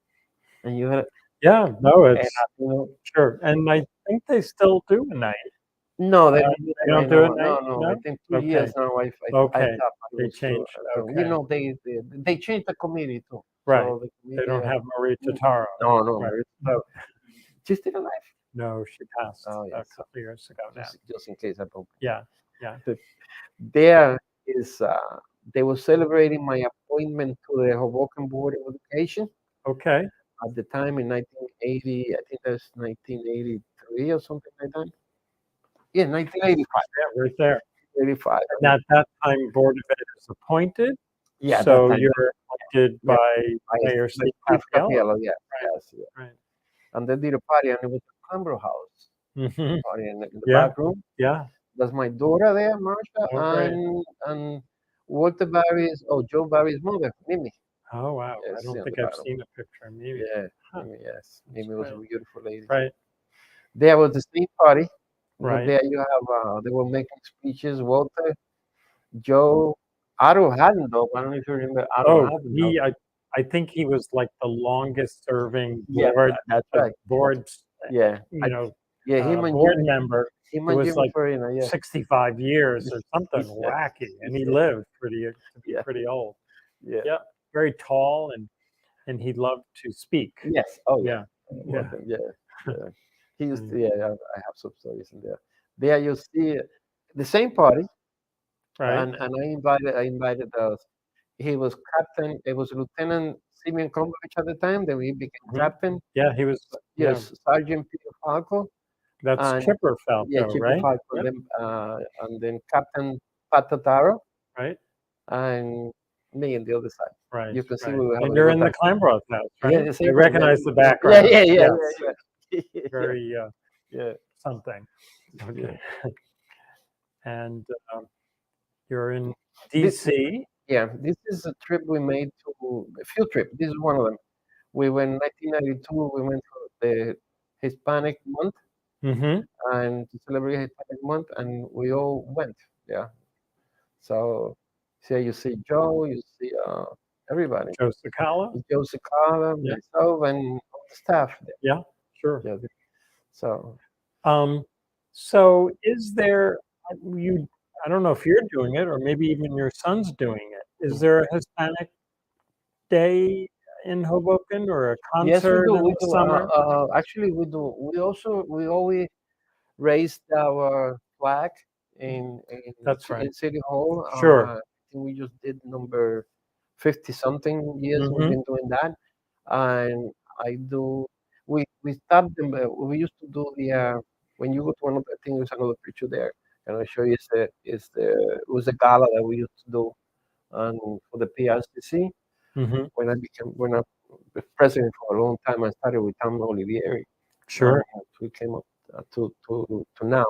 and you had Yeah. No, a it's Latino. sure. And I think they still do a night. No, they don't do They that don't right do now. a No, night? no. I No? think 2 years Okay. now. I Okay. thought I They was too. changed. Okay. They changed the committee too. Right. So the They committee. don't have Marie Totaro. No, no, Right. Marissa, she's still alive. No, she passed Oh a yes, couple years ago now. just in case I don't. Yeah. Yeah. There is. They were celebrating my appointment to the Hoboken Board of Education Okay. at the time in 1980. I think that's 1983 or something like that. Yeah, 1985. Yeah, right there. 85. And at that time, Board of Ed is appointed, Yeah, that so time. you're appointed Yeah, by by Mayor by Steve Steve Capiello. Capiello. Yes, Right, yes, yeah. right. And they did a party, and it was a Cambro house. Hmm. Party in the Yeah, back room. yeah. That's my daughter there, Marsha, Oh, great. and Walter Barry's, Joe Barry's mother, Mimi. Oh, wow. I Yes, don't on the think I've bottom. seen a picture. Maybe. Yeah, Huh, Mimi, yes. that's Mimi was a great. beautiful lady. Right, There was the same party. right. There you have, they were making speeches. Walter, Joe, Otto Haddendorf. I don't know if you remember Otto Oh, Haddendorf. I think he was like the longest serving Yeah, that's right. boards, Yeah, you know, yeah, him and board member. him It and was Jimmy like Farina. Yeah, 65 years or something yeah, wacky, and he yeah, lived to be yeah, pretty old. yeah. Yeah, very tall, and he loved to speak. Yes. Oh yeah. Yeah, yeah, Walter. Yeah, yeah. He used to. and, Yeah, I have some stories in there. There you see the same party, right. and I invited us. He was captain. It was Lieutenant Simeon Komovich at the time. Then he became Mhm. captain. Yeah, he was. Yeah, Yes, Sergeant Peter Falco, that's and Chipper yeah, Falco, Chippy right? Falco, Yep. and then Captain Pat Totaro, Right, and me on the other side. right, You can see right. we were And having a you're good in the time. Clambrose house, Yeah, right? the I same one. recognize the Yeah, background. yeah, yeah, Yes, yeah, yeah, yeah, very yeah, something. yeah. Okay, and you're in This, D.C. yeah, this is a trip we made to a field trip. This is one of them. We went 1992. We went to the Hispanic month Mm-hmm. and to celebrate Hispanic month, and we all went. Yeah. So, so you see Joe, you see everybody. Joe Cicala. Joe Cicala, Yeah, myself, and all the staff yeah, sure. there. Yeah. So Um, so is there you? I don't know if you're doing it, or maybe even your son's doing it. Is there a Hispanic Day in Hoboken or a yes, we concert do. in We the do. summer? Actually, we do. We always raised our flag That's right. in City Hall. Sure. I think we just did number 50 something years we've Mm-hmm. been doing that. And I do, we stopped them, we used to do when you go to another, I think there's another picture there. And I'll show you, it was a gala that we used to do for the PRCC Mm-hmm. when I was president for a long time. I started with Tom Olivieri. Sure. We came up to now.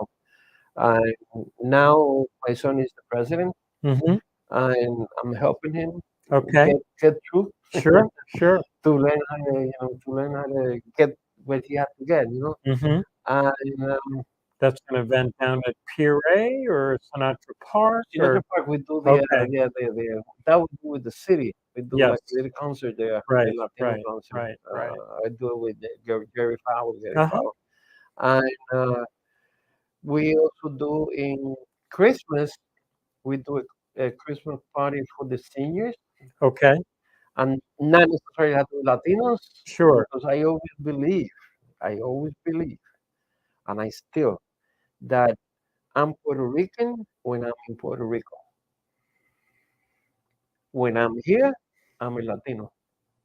And now my son is the president, Mm-hmm. and I'm helping him Okay. get through Sure. Sure. to learn how to, to learn how to get what he has to get. Mm-hmm. And That's an event down at Pier A or Sinatra Park in other or park we do okay. that we do with the city. We do like a Yes. little concert there, the Right. Latino Right. concert. Right. Right. I do it with Jerry Fowler, Uh-huh. and we also do in Christmas. We do a Christmas party for the seniors, Okay. and not necessarily have to be Latinos, Sure. because I always believe, and I still, that I'm Puerto Rican when I'm in Puerto Rico. When I'm here, I'm a Latino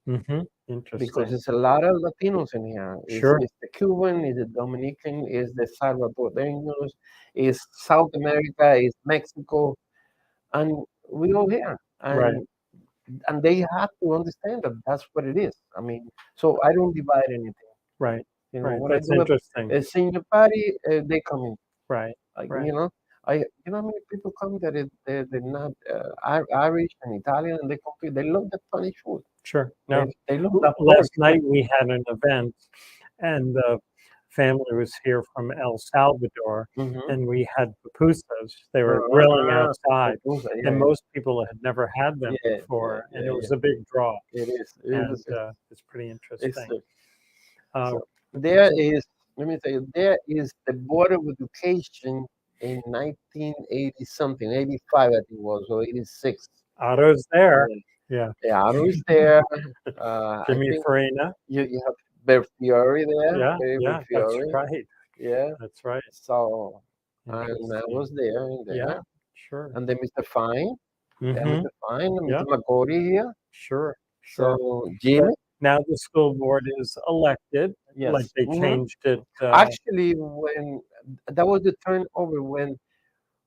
Mm-hmm. because Interesting. there's a lot of Latinos in here. Sure. It's the Cuban, it's the Dominican, it's the Salvadoreños, it's South America, it's Mexico, and we all here. Right. And they have to understand that that's what it is. I mean, so I don't divide anything. Right. Right. When I That's do interesting. a senior party, they come in. Right. Like, Right. how many people come that they're not Irish and Italian, and they come. They love the Spanish food. Sure. They Now, they love that pork. last night we had an event, and the family was here from El Salvador, Mm-hmm. and we had pupusas. They were grilling outside, Yeah, and most people had never had them yeah, yeah, before, and yeah, it yeah. was a big draw, It is. and it's pretty It's interesting. Uh, so there so is. Let me tell you, there is the Board of Education in 1980 something, 85 I think it was, or 86. Otto's there. Yeah, Yeah. yeah, Aro is there. I Jimmy think Farina. you have Bear Fiore there, Yeah. Bear Yeah. That's Fiore. right. Yeah. That's right. So, and I Interesting. was there in Yeah. there. Sure. And then Mr. Fine, yeah, Mm-hmm. Mr. Fine, and Yeah. Mr. McCody here. Sure. Sure. So, But Jimmy, now the school board is elected, like yes. they Hmm. changed it. Actually, when that was the turnover when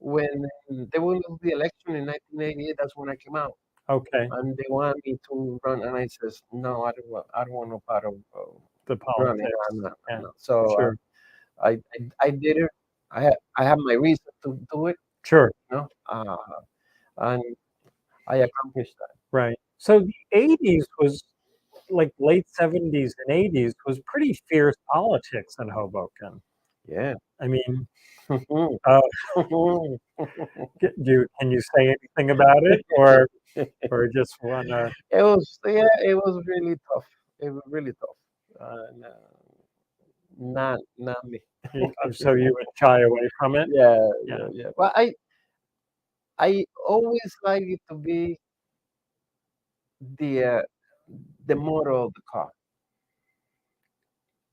when they were to the election in 1988, that's when I came out, Okay. and they wanted me to run, and I says, no, I don't want no part of The running. politics. No, no, Yeah. no. So Sure. I did it. I have my reason to do it, Sure. you know, and I accomplished that. Right. So the 80s was like late 70s and 80s was pretty fierce politics in Hoboken. Yeah. I mean, uh, can you say anything about it, or just want to? It was really tough. It was really tough. And, not me. So you would shy away from it? Yeah, Yeah. yeah. But I always like it to be the uh, the motor of the car.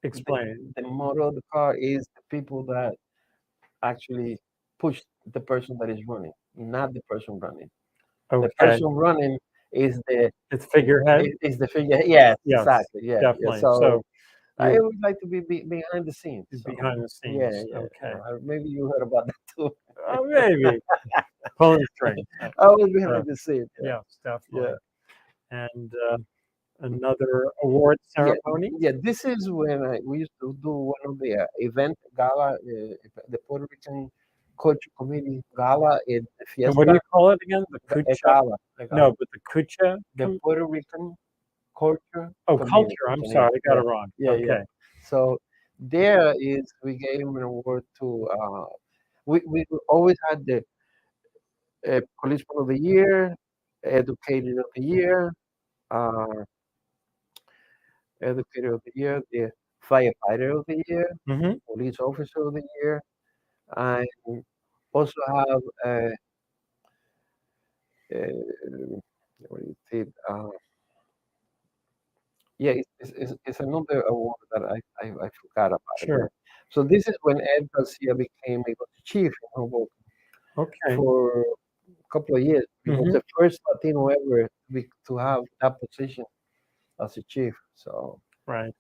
The, Explain. the motor of the car is the people that actually push the person that is running, not the person running. The Okay. person running is It's figurehead. is the figure. Yes, Yes, exactly. Yeah, yeah. definitely. So So I you're would like to be behind the scenes. So behind the yeah, scenes. yeah. Okay. Maybe you heard about that too. Maybe pulling strings. I was Uh, behind the scene. yes, Yeah, definitely. And another award yeah, ceremony. yeah. This is when we used to do one of the event gala, the Puerto Rican Culture Committee gala in the And what do fiesta. you call it again? The A Kucha? gala, a No, gala. but the Kucha. The Puerto Rican Culture Oh, Committee. culture. I'm Yeah, sorry, I got yeah, it wrong. yeah, yeah. Okay. So there is we gave him an award to. We always had the Policeman of the Year, Educator of the Year, uh, Educator of the Year, the Firefighter of the Year, Hmm. Police Officer of the Year, and also have what do you say? Yeah, it's another award that I forgot about it. Sure. So this is when Ed Garcia became a chief in Hoboken Okay. for a couple of years. He was Hmm. the first Latino ever to have that position as a chief. Right.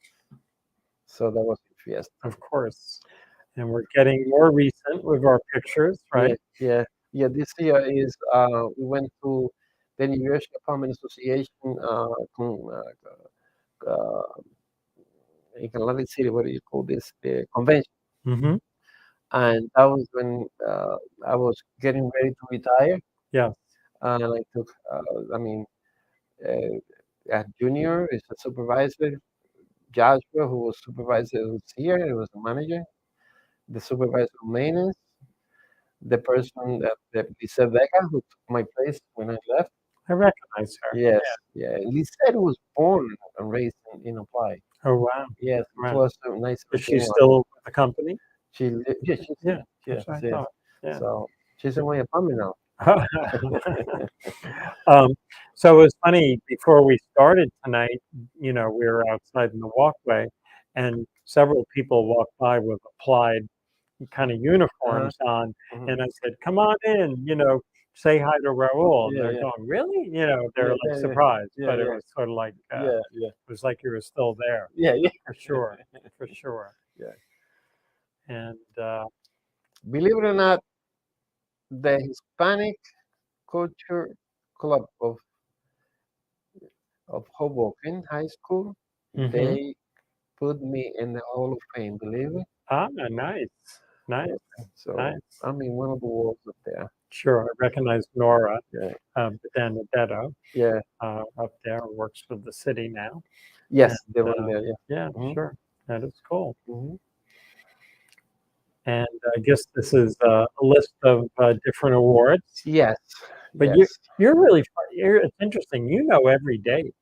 So that was in Fiesta. Of course. And we're getting more recent with our pictures, Yeah, right? yeah, yeah. This year is we went to the University Apartment Association uh, in Atlantic City. What do you call this? The convention. Hmm. And that was when I was getting ready to retire, Yeah. and I took, I mean, Junior is a supervisor, Joshua, who was supervisor, who's here, he was the manager, the supervisor of maintenance, the person that Lisa Vega, who took my place when I left. I recognize her. Yes, yeah. Lisa was born and raised in Apply. Oh, wow. Yes, it Right. was a nice Is she Latino. still with the company? Yeah, she's Yeah, here. Yes, that's what I yes. thought. Yeah. So she's in my apartment now. Um, so it was funny, before we started tonight, we were outside in the walkway, and several people walked by with applied kind of Uh-huh. uniforms on, Mhm. and I said, "Come on in, say hi to Raul." And Yeah, they're yeah, going, "Really?" They're yeah, like yeah, yeah, surprised, yeah, but it yeah, was sort of like, yeah, yeah, it was like you were still there, yeah, yeah. for sure, for sure. Yeah. And Believe it or not, the Hispanic Culture Club of Hoboken High School, mhm. they put me in the Hall of Fame. Believe it? Nice, nice, So nice. I'm in one of the walls up there. Sure, I recognize Nora Yeah, Benedetto yeah. up there, works for the city now. And Yes, the one there. Yeah. yeah, Hmm. sure, that is cool. Hmm. And I guess this is a list of different awards. Yes, But yes. you're really it's interesting. Every date.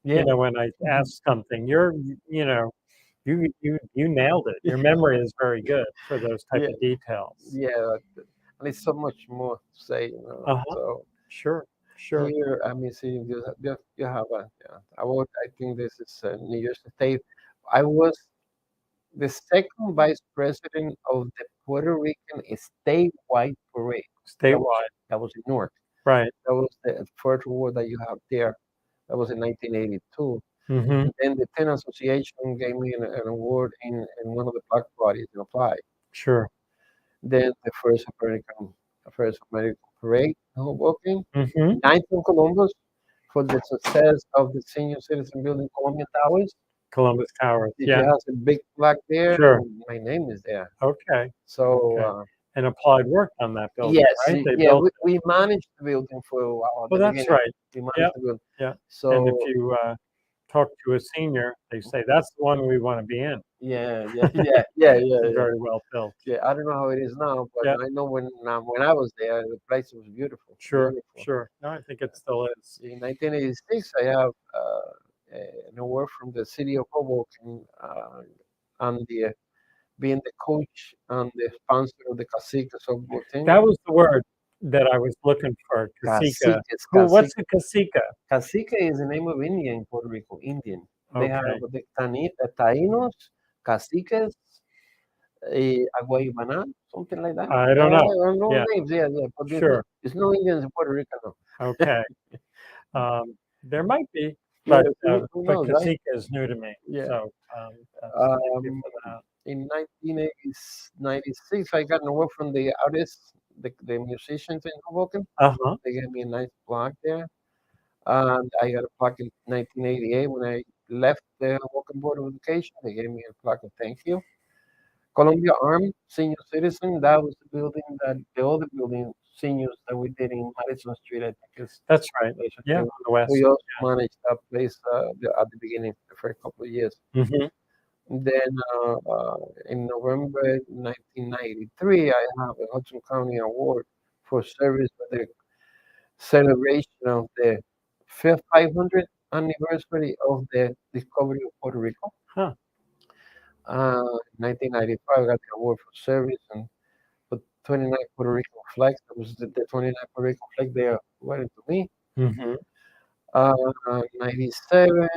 Yeah. When I Mhm. ask something, you nailed it. Your memory is very good for those type Yeah, of details. yeah. And it's so much more to say, Uh-huh. So Sure, sure. here, I mean, see, you have a, yeah, I think this is New York State. I was the second vice president of the Puerto Rican statewide parade. That was Statewide. that was in Newark. Right. That was the first award that you have there. That was in 1982. Mm-hmm. And then the Tenant Association gave me an award in one of the block parties in Apply. Sure. Then the first American first American parade in Hoboken. Mm-hmm. Ninth in Columbus for the success of the senior citizen building, Colombian Towers. Columbus Towers. She Yeah. has a big plaque there, Sure. and my name is there. Okay. So, Okay. And Applied worked on that building, yes, right? They yeah, built. we managed the building for a while at Well, the that's beginning. right. We Yeah. managed the building. Yeah. And if So, you talk to a senior, they say that's the one we want to be in. yeah. Very well built. Yeah, I don't know how it is now, but Yeah. I know when I was there, the place was beautiful. Sure. Beautiful. Sure. No, I think it still is. In 1986, I have an award from the city of Hoboken on the being the coach and the sponsor of the Cacique softball team. That was the word that I was looking for. Cacica. Caciques, Who? What's Cacique. a cacica? Cacique is the name of Indian in Puerto Rico, Indian. They have Okay. the Taínos, Caciques, Aguaybaná, something like that. I don't Yeah, know. I don't know Yeah. names. Yeah. But Sure. there's no Indians in Puerto Rico, no. Okay. There might be, Yeah, but who knows, right? cacica is new to me. Yeah. So thank you Um, for that. in 1996, I got an award from the artists, the musicians in Hoboken. Uh-huh. They gave me a nice plaque there. And I got a plaque in 1988 when I left the Hoboken Board of Education. They gave me a plaque of thank you. Columbia Armed Senior Citizen, that was the building that the other building seniors that we did in Madison Street, I think is That's right. place. Yeah, on the west. We also managed that place at the beginning for a couple of years. Mm-hmm. Then in November 1993, I have a Hudson County Award for service for the celebration of the 500th anniversary of the discovery of Puerto Rico. Huh. 1995, I got the award for service and put 29 Puerto Rico flags. That was the 29 Puerto Rico flag they awarded to me. Mm-hmm. 97,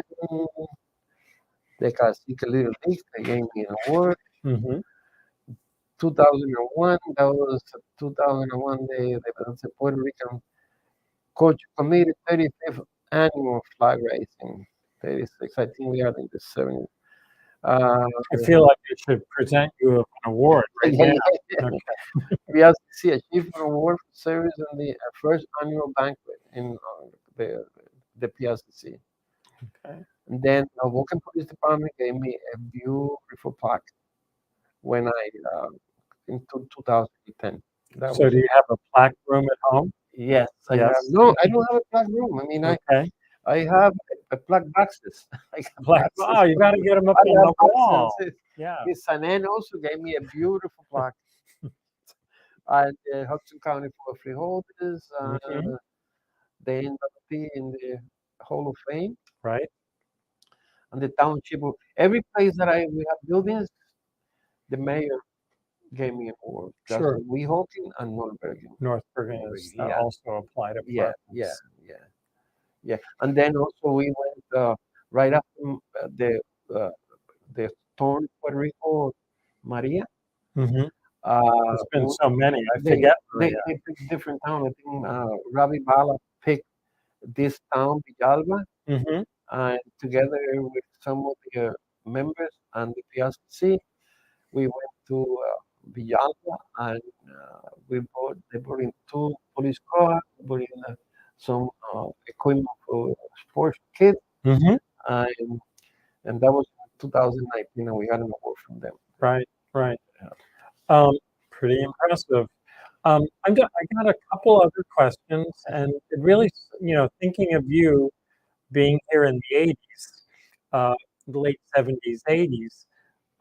the Cacique Little League, they gave me an award. Mm-hmm. 2001, that was 2001, the Puerto Rican Coach Committee 35th annual flag raising. 36, I think we are in the 70s. I feel like they should present you an award right yeah, now. yeah. Okay. We also see Achievement Award for service in the first annual banquet in the PSC. Okay. And then the Hoboken Police Department gave me a beautiful plaque when I in 2010. That So was do you have a plaque room at home? yes. I have Yes. no. I don't have a plaque room. I mean, Okay. I have a plaque boxes. I got Plaque. boxes. Oh, you got to get them up I on have the wall. boxes. Yeah. Miss Sanen also gave me a beautiful plaque. And the Hudson County for Freeholders, Mm-hmm. the NWP in the Hall of Fame, Right. and the township. Every place that we have buildings, the mayor gave me an award. That's Sure. Weehawken and Norbergen. North Bergen is Yeah, also applied yeah, apartments. yeah, yeah. And then also we went right after uh, the storm Puerto Rico, Maria. Mm-hmm. Uh, There's been so many. I they, forget. they picked different town. I think Ravi Bala picked this town, Villalba, Mm-hmm. and together with some of the members and the PSC, we went to Villalba and they brought in two police cars, brought in some equipment for sports kids, Mm-hmm. and, and that was 2019, and we got an award from them. Right. Right. Yeah. Pretty impressive. I got a couple other questions, and it really, thinking of you being here in the 80s, uh, the late 70s, 80s.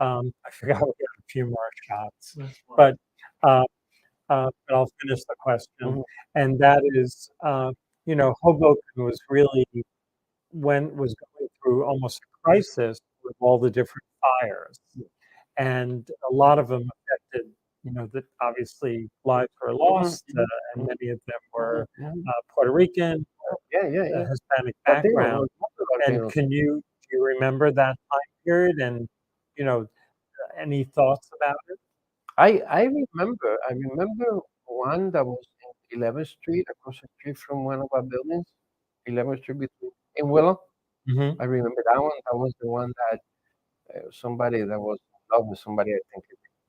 I forgot we had a few more shots, but uh, but I'll finish the question, Mhm. and that is, Hoboken was really was going through almost a crisis with all the different fires, and a lot of them affected, that obviously lives were Mhm, lost, mhm, and many of them mhm, were mhm. Puerto Rican, Yeah. Hispanic Latino, background. most of And Latinos. do you remember that time period? And you know, any thoughts about it? I remember one that was in 11th Street, across the street from one of our buildings, 11th Street between in Willow. Hmm. I remember that one. That was the one that somebody that was in love with somebody. I think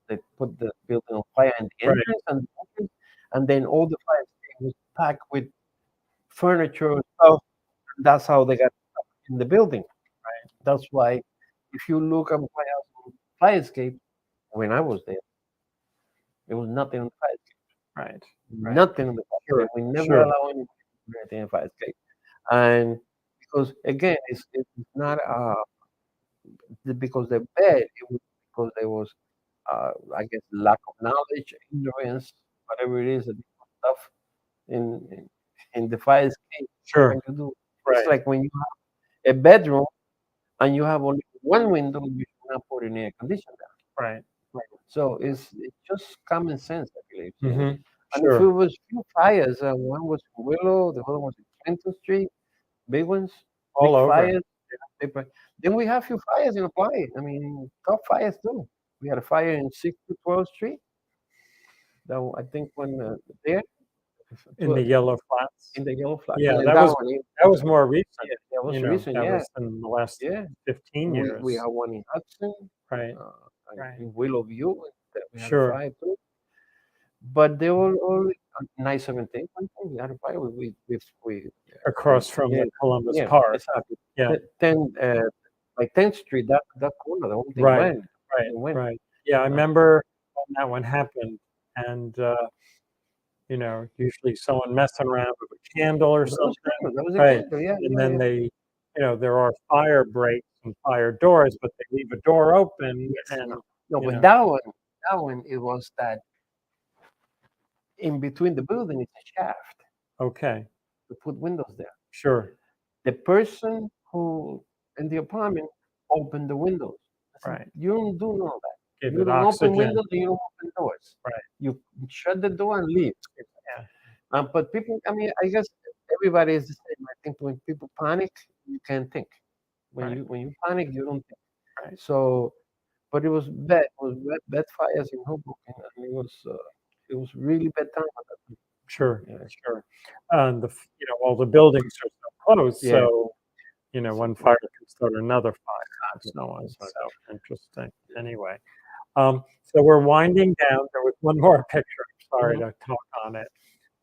they put the building on fire and the Right. entrance and the entrance, and then all the fire escape was packed with furniture and stuff. That's how they got in the building. That's why if you look at my house on fire escape, when I was there, there was nothing on the fire escape. Right. Nothing on the fire Sure. escape. We never Sure. allow anyone to do anything on fire escape. And because again, it's not because they're bad, it was because there was I guess lack of knowledge, ignorance, whatever it is, stuff in in, in the fire escape Sure. trying to do. It's Right. like when you have a bedroom and you have only one window, you should not put any air conditioner. Right. Right. So it's just common sense, I believe. So, and if it Sure. was few fires, one was in Willow, the other was in Clinton Street, big ones, All big over. fires. Then we have few fires in Applied. I mean, top fires too. We had a fire in 6 to 12th Street. That I think when there In the yellow flats. in the yellow flag. Yeah, And that that was one, that was more recent. yeah, that was recent. That Yeah, was in the last yeah. 15 We years. have one in Hudson, Right. uh, and Right. in Willow View. That we had a Sure. fire too. But they were all 917. One thing we had a fire. We Across from yeah, the Columbus yeah, Park. exactly. Yeah. Ten like 10th Street. That corner, the whole thing Right. went. Right. It went. Right. Yeah, I remember when that one happened, and usually someone messing around with a candle or That was something. candle. That was a Right. candle. Yeah, And yeah, then yeah. they, there are fire breaks and fire doors, but they leave a door open Yes. and, No, you but know, that one, it was that in between the building is a shaft okay, to put windows there. sure, The person who in the apartment opened the windows. I said, right. you don't do none of that. Give You it don't open oxygen. windows and you don't open doors. Right. You shut the door and leave. Yeah. But people, I mean, I guess everybody is the same. I think when people panic, you can't think. Right. When you panic, you don't think. Right. So, but it was bad. It was bad fires in Hoboken, and it was really bad time at that time. Sure. Yeah. Sure. And all the buildings are so close. Yeah. So, one fire can start another fire and so on. That's right. So interesting. Anyway. So we're winding down. There was one more picture. I'm sorry to talk on it.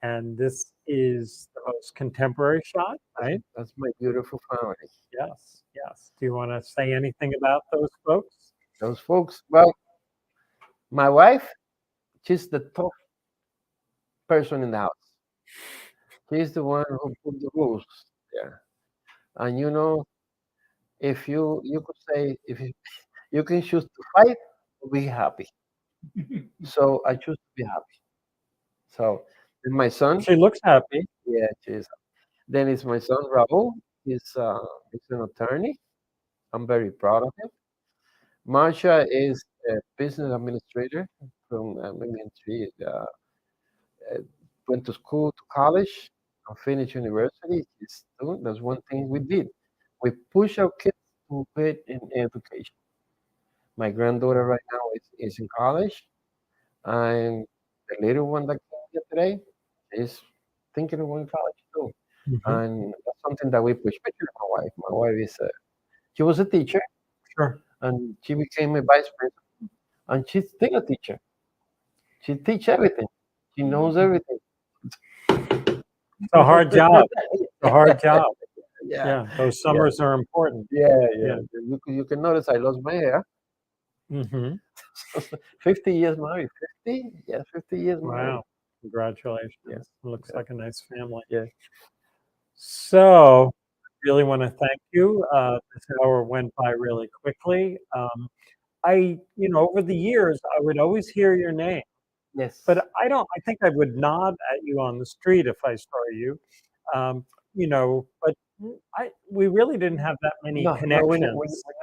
And this is the most contemporary shot, right? That's my beautiful family. Yes, yes. Do you want to say anything about those folks? Those folks. Well, my wife, she's the top person in the house. She's the one who put the rules there. And if you could say if you can choose to fight or be happy. So I choose to be happy. So then my son, She looks happy. yeah, she's. Then it's my son Raul. He's an attorney. I'm very proud of him. Marsha is a business administrator from she went to school to college and finished university. She's doing. That's one thing we did. We push our kids to get in education. My granddaughter right now is in college, and the little one that came here today is thinking of going to college too. Mhm. And that's something that we push, especially my wife. My wife she was a teacher, Sure. and she became a vice principal, and she's still a teacher. She teach everything. She knows everything. It's a hard job. It's a hard job. Yeah, Yeah, those yeah, summers are important. yeah, Yeah. yeah. You can notice I lost my hair. Hmm. 50 years married. 50? Yeah, 50 years married. Wow. Congratulations. Yeah, Looks yeah, like a nice family. yeah. So, I really want to thank you. This hour went by really quickly. Over the years, I would always hear your name, Yes. but I think I would nod at you on the street if I saw you. But we really didn't have that many No, no, connections,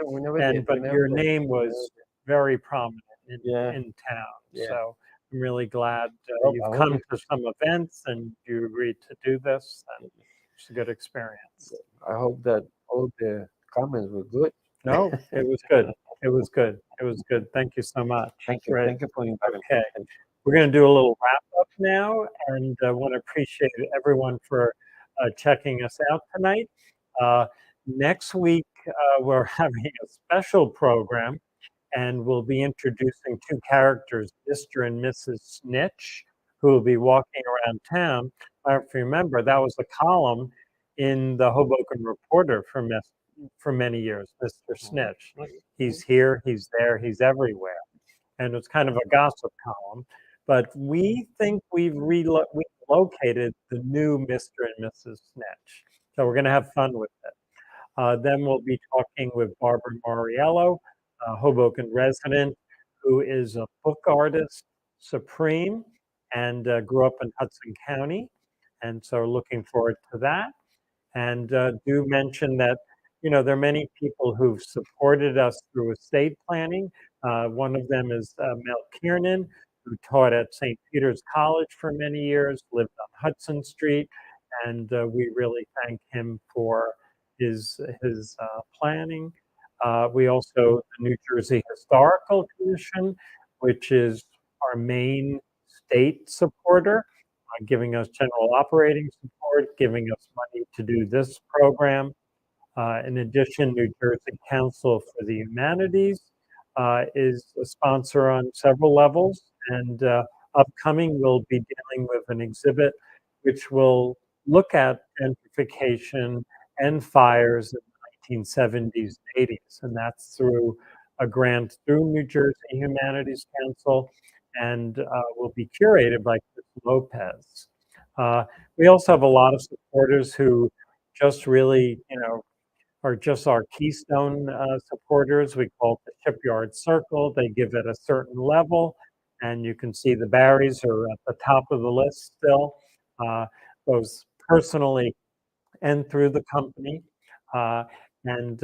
we never did. but We never your did. name We never was did. very prominent Yeah, in town. yeah. So I'm really glad I you've hope come to some events and you agreed to do this. And it's a good experience. I hope that all the comments were good. No, it was good. It was good. It was good. Thank you so much. Thank you. Great. Thank you for inviting Okay. me. We're going to do a little wrap up now, and I want to appreciate everyone for checking us out tonight. Next week, we're having a special program, and we'll be introducing two characters, Mr. and Mrs. Snitch, who will be walking around town. I don't know if you remember, that was a column in the Hoboken Reporter for many years, Mr. Snitch. He's here, he's there, he's everywhere. And it's kind of a gossip column. But we think we've relocated the new Mr. and Mrs. Snitch. So we're going to have fun with it. Then we'll be talking with Barbara Moriello, a Hoboken resident who is a book artist supreme and grew up in Hudson County. And so looking forward to that. And do mention that, there are many people who've supported us through estate planning. One of them is Mel Kiernan, who taught at St. Peter's College for many years, lived on Hudson Street, and we really thank him for his planning. We also, the New Jersey Historical Commission, which is our main state supporter, giving us general operating support, giving us money to do this program. In addition, New Jersey Council for the Humanities is a sponsor on several levels, and upcoming we'll be dealing with an exhibit which will look at gentrification and fires in the 1970s and 80s, and that's through a grant through New Jersey Humanities Council, and will be curated by Chris Lopez. We also have a lot of supporters who just really, are just our keystone supporters. We call it the Shipyard Circle. They give at a certain level, and you can see the Barrys are at the top of the list still, both personally and through the company. And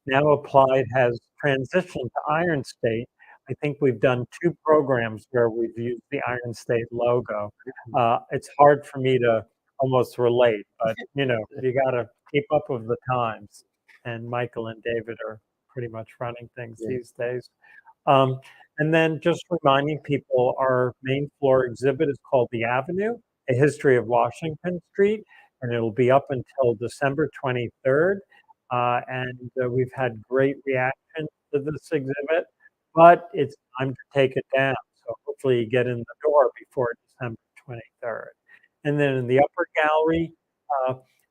now Applied has transitioned to Iron State. I think we've done 2 programs where we've used the Iron State logo. It's hard for me to almost relate, but you got to keep up with the times. And Michael and David are pretty much running things these days. And then just reminding people, our main floor exhibit is called The Avenue, A History of Washington Street, and it'll be up until December 23rd. And we've had great reaction to this exhibit, but it's time to take it down. So hopefully you get in the door before December 23rd. And then in the upper gallery,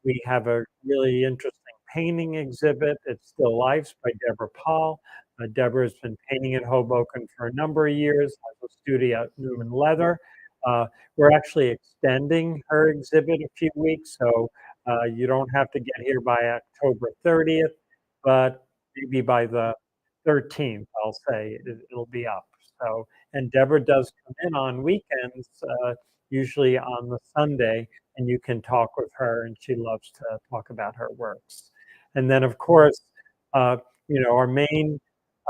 we have a really interesting painting exhibit. It's Still Lifes by Deborah Paul. Deborah's been painting in Hoboken for a number of years, has a studio at Newman Leather. We're actually extending her exhibit a few weeks, so you don't have to get here by October 30th, but maybe by the 13th, I'll say, it'll be up. So, and Deborah does come in on weekends, usually on the Sunday, and you can talk with her, and she loves to talk about her works. And then, of course, our main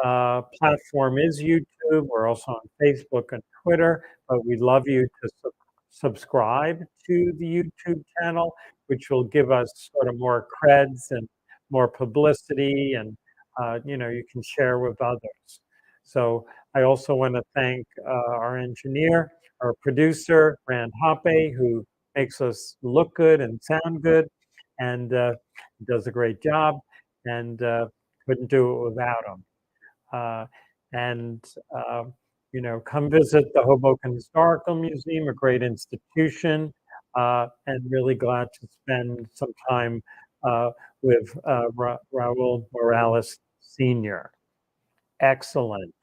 platform is YouTube. We're also on Facebook and Twitter, but we'd love you to subscribe to the YouTube channel, which will give us sort of more creds and more publicity, and you can share with others. So I also want to thank our engineer, our producer, Rand Hoppe, who makes us look good and sound good, and does a great job, and couldn't do it without him. And come visit the Hoboken Historical Museum, a great institution, and really glad to spend some time with Raul Morales Sr. Excellent.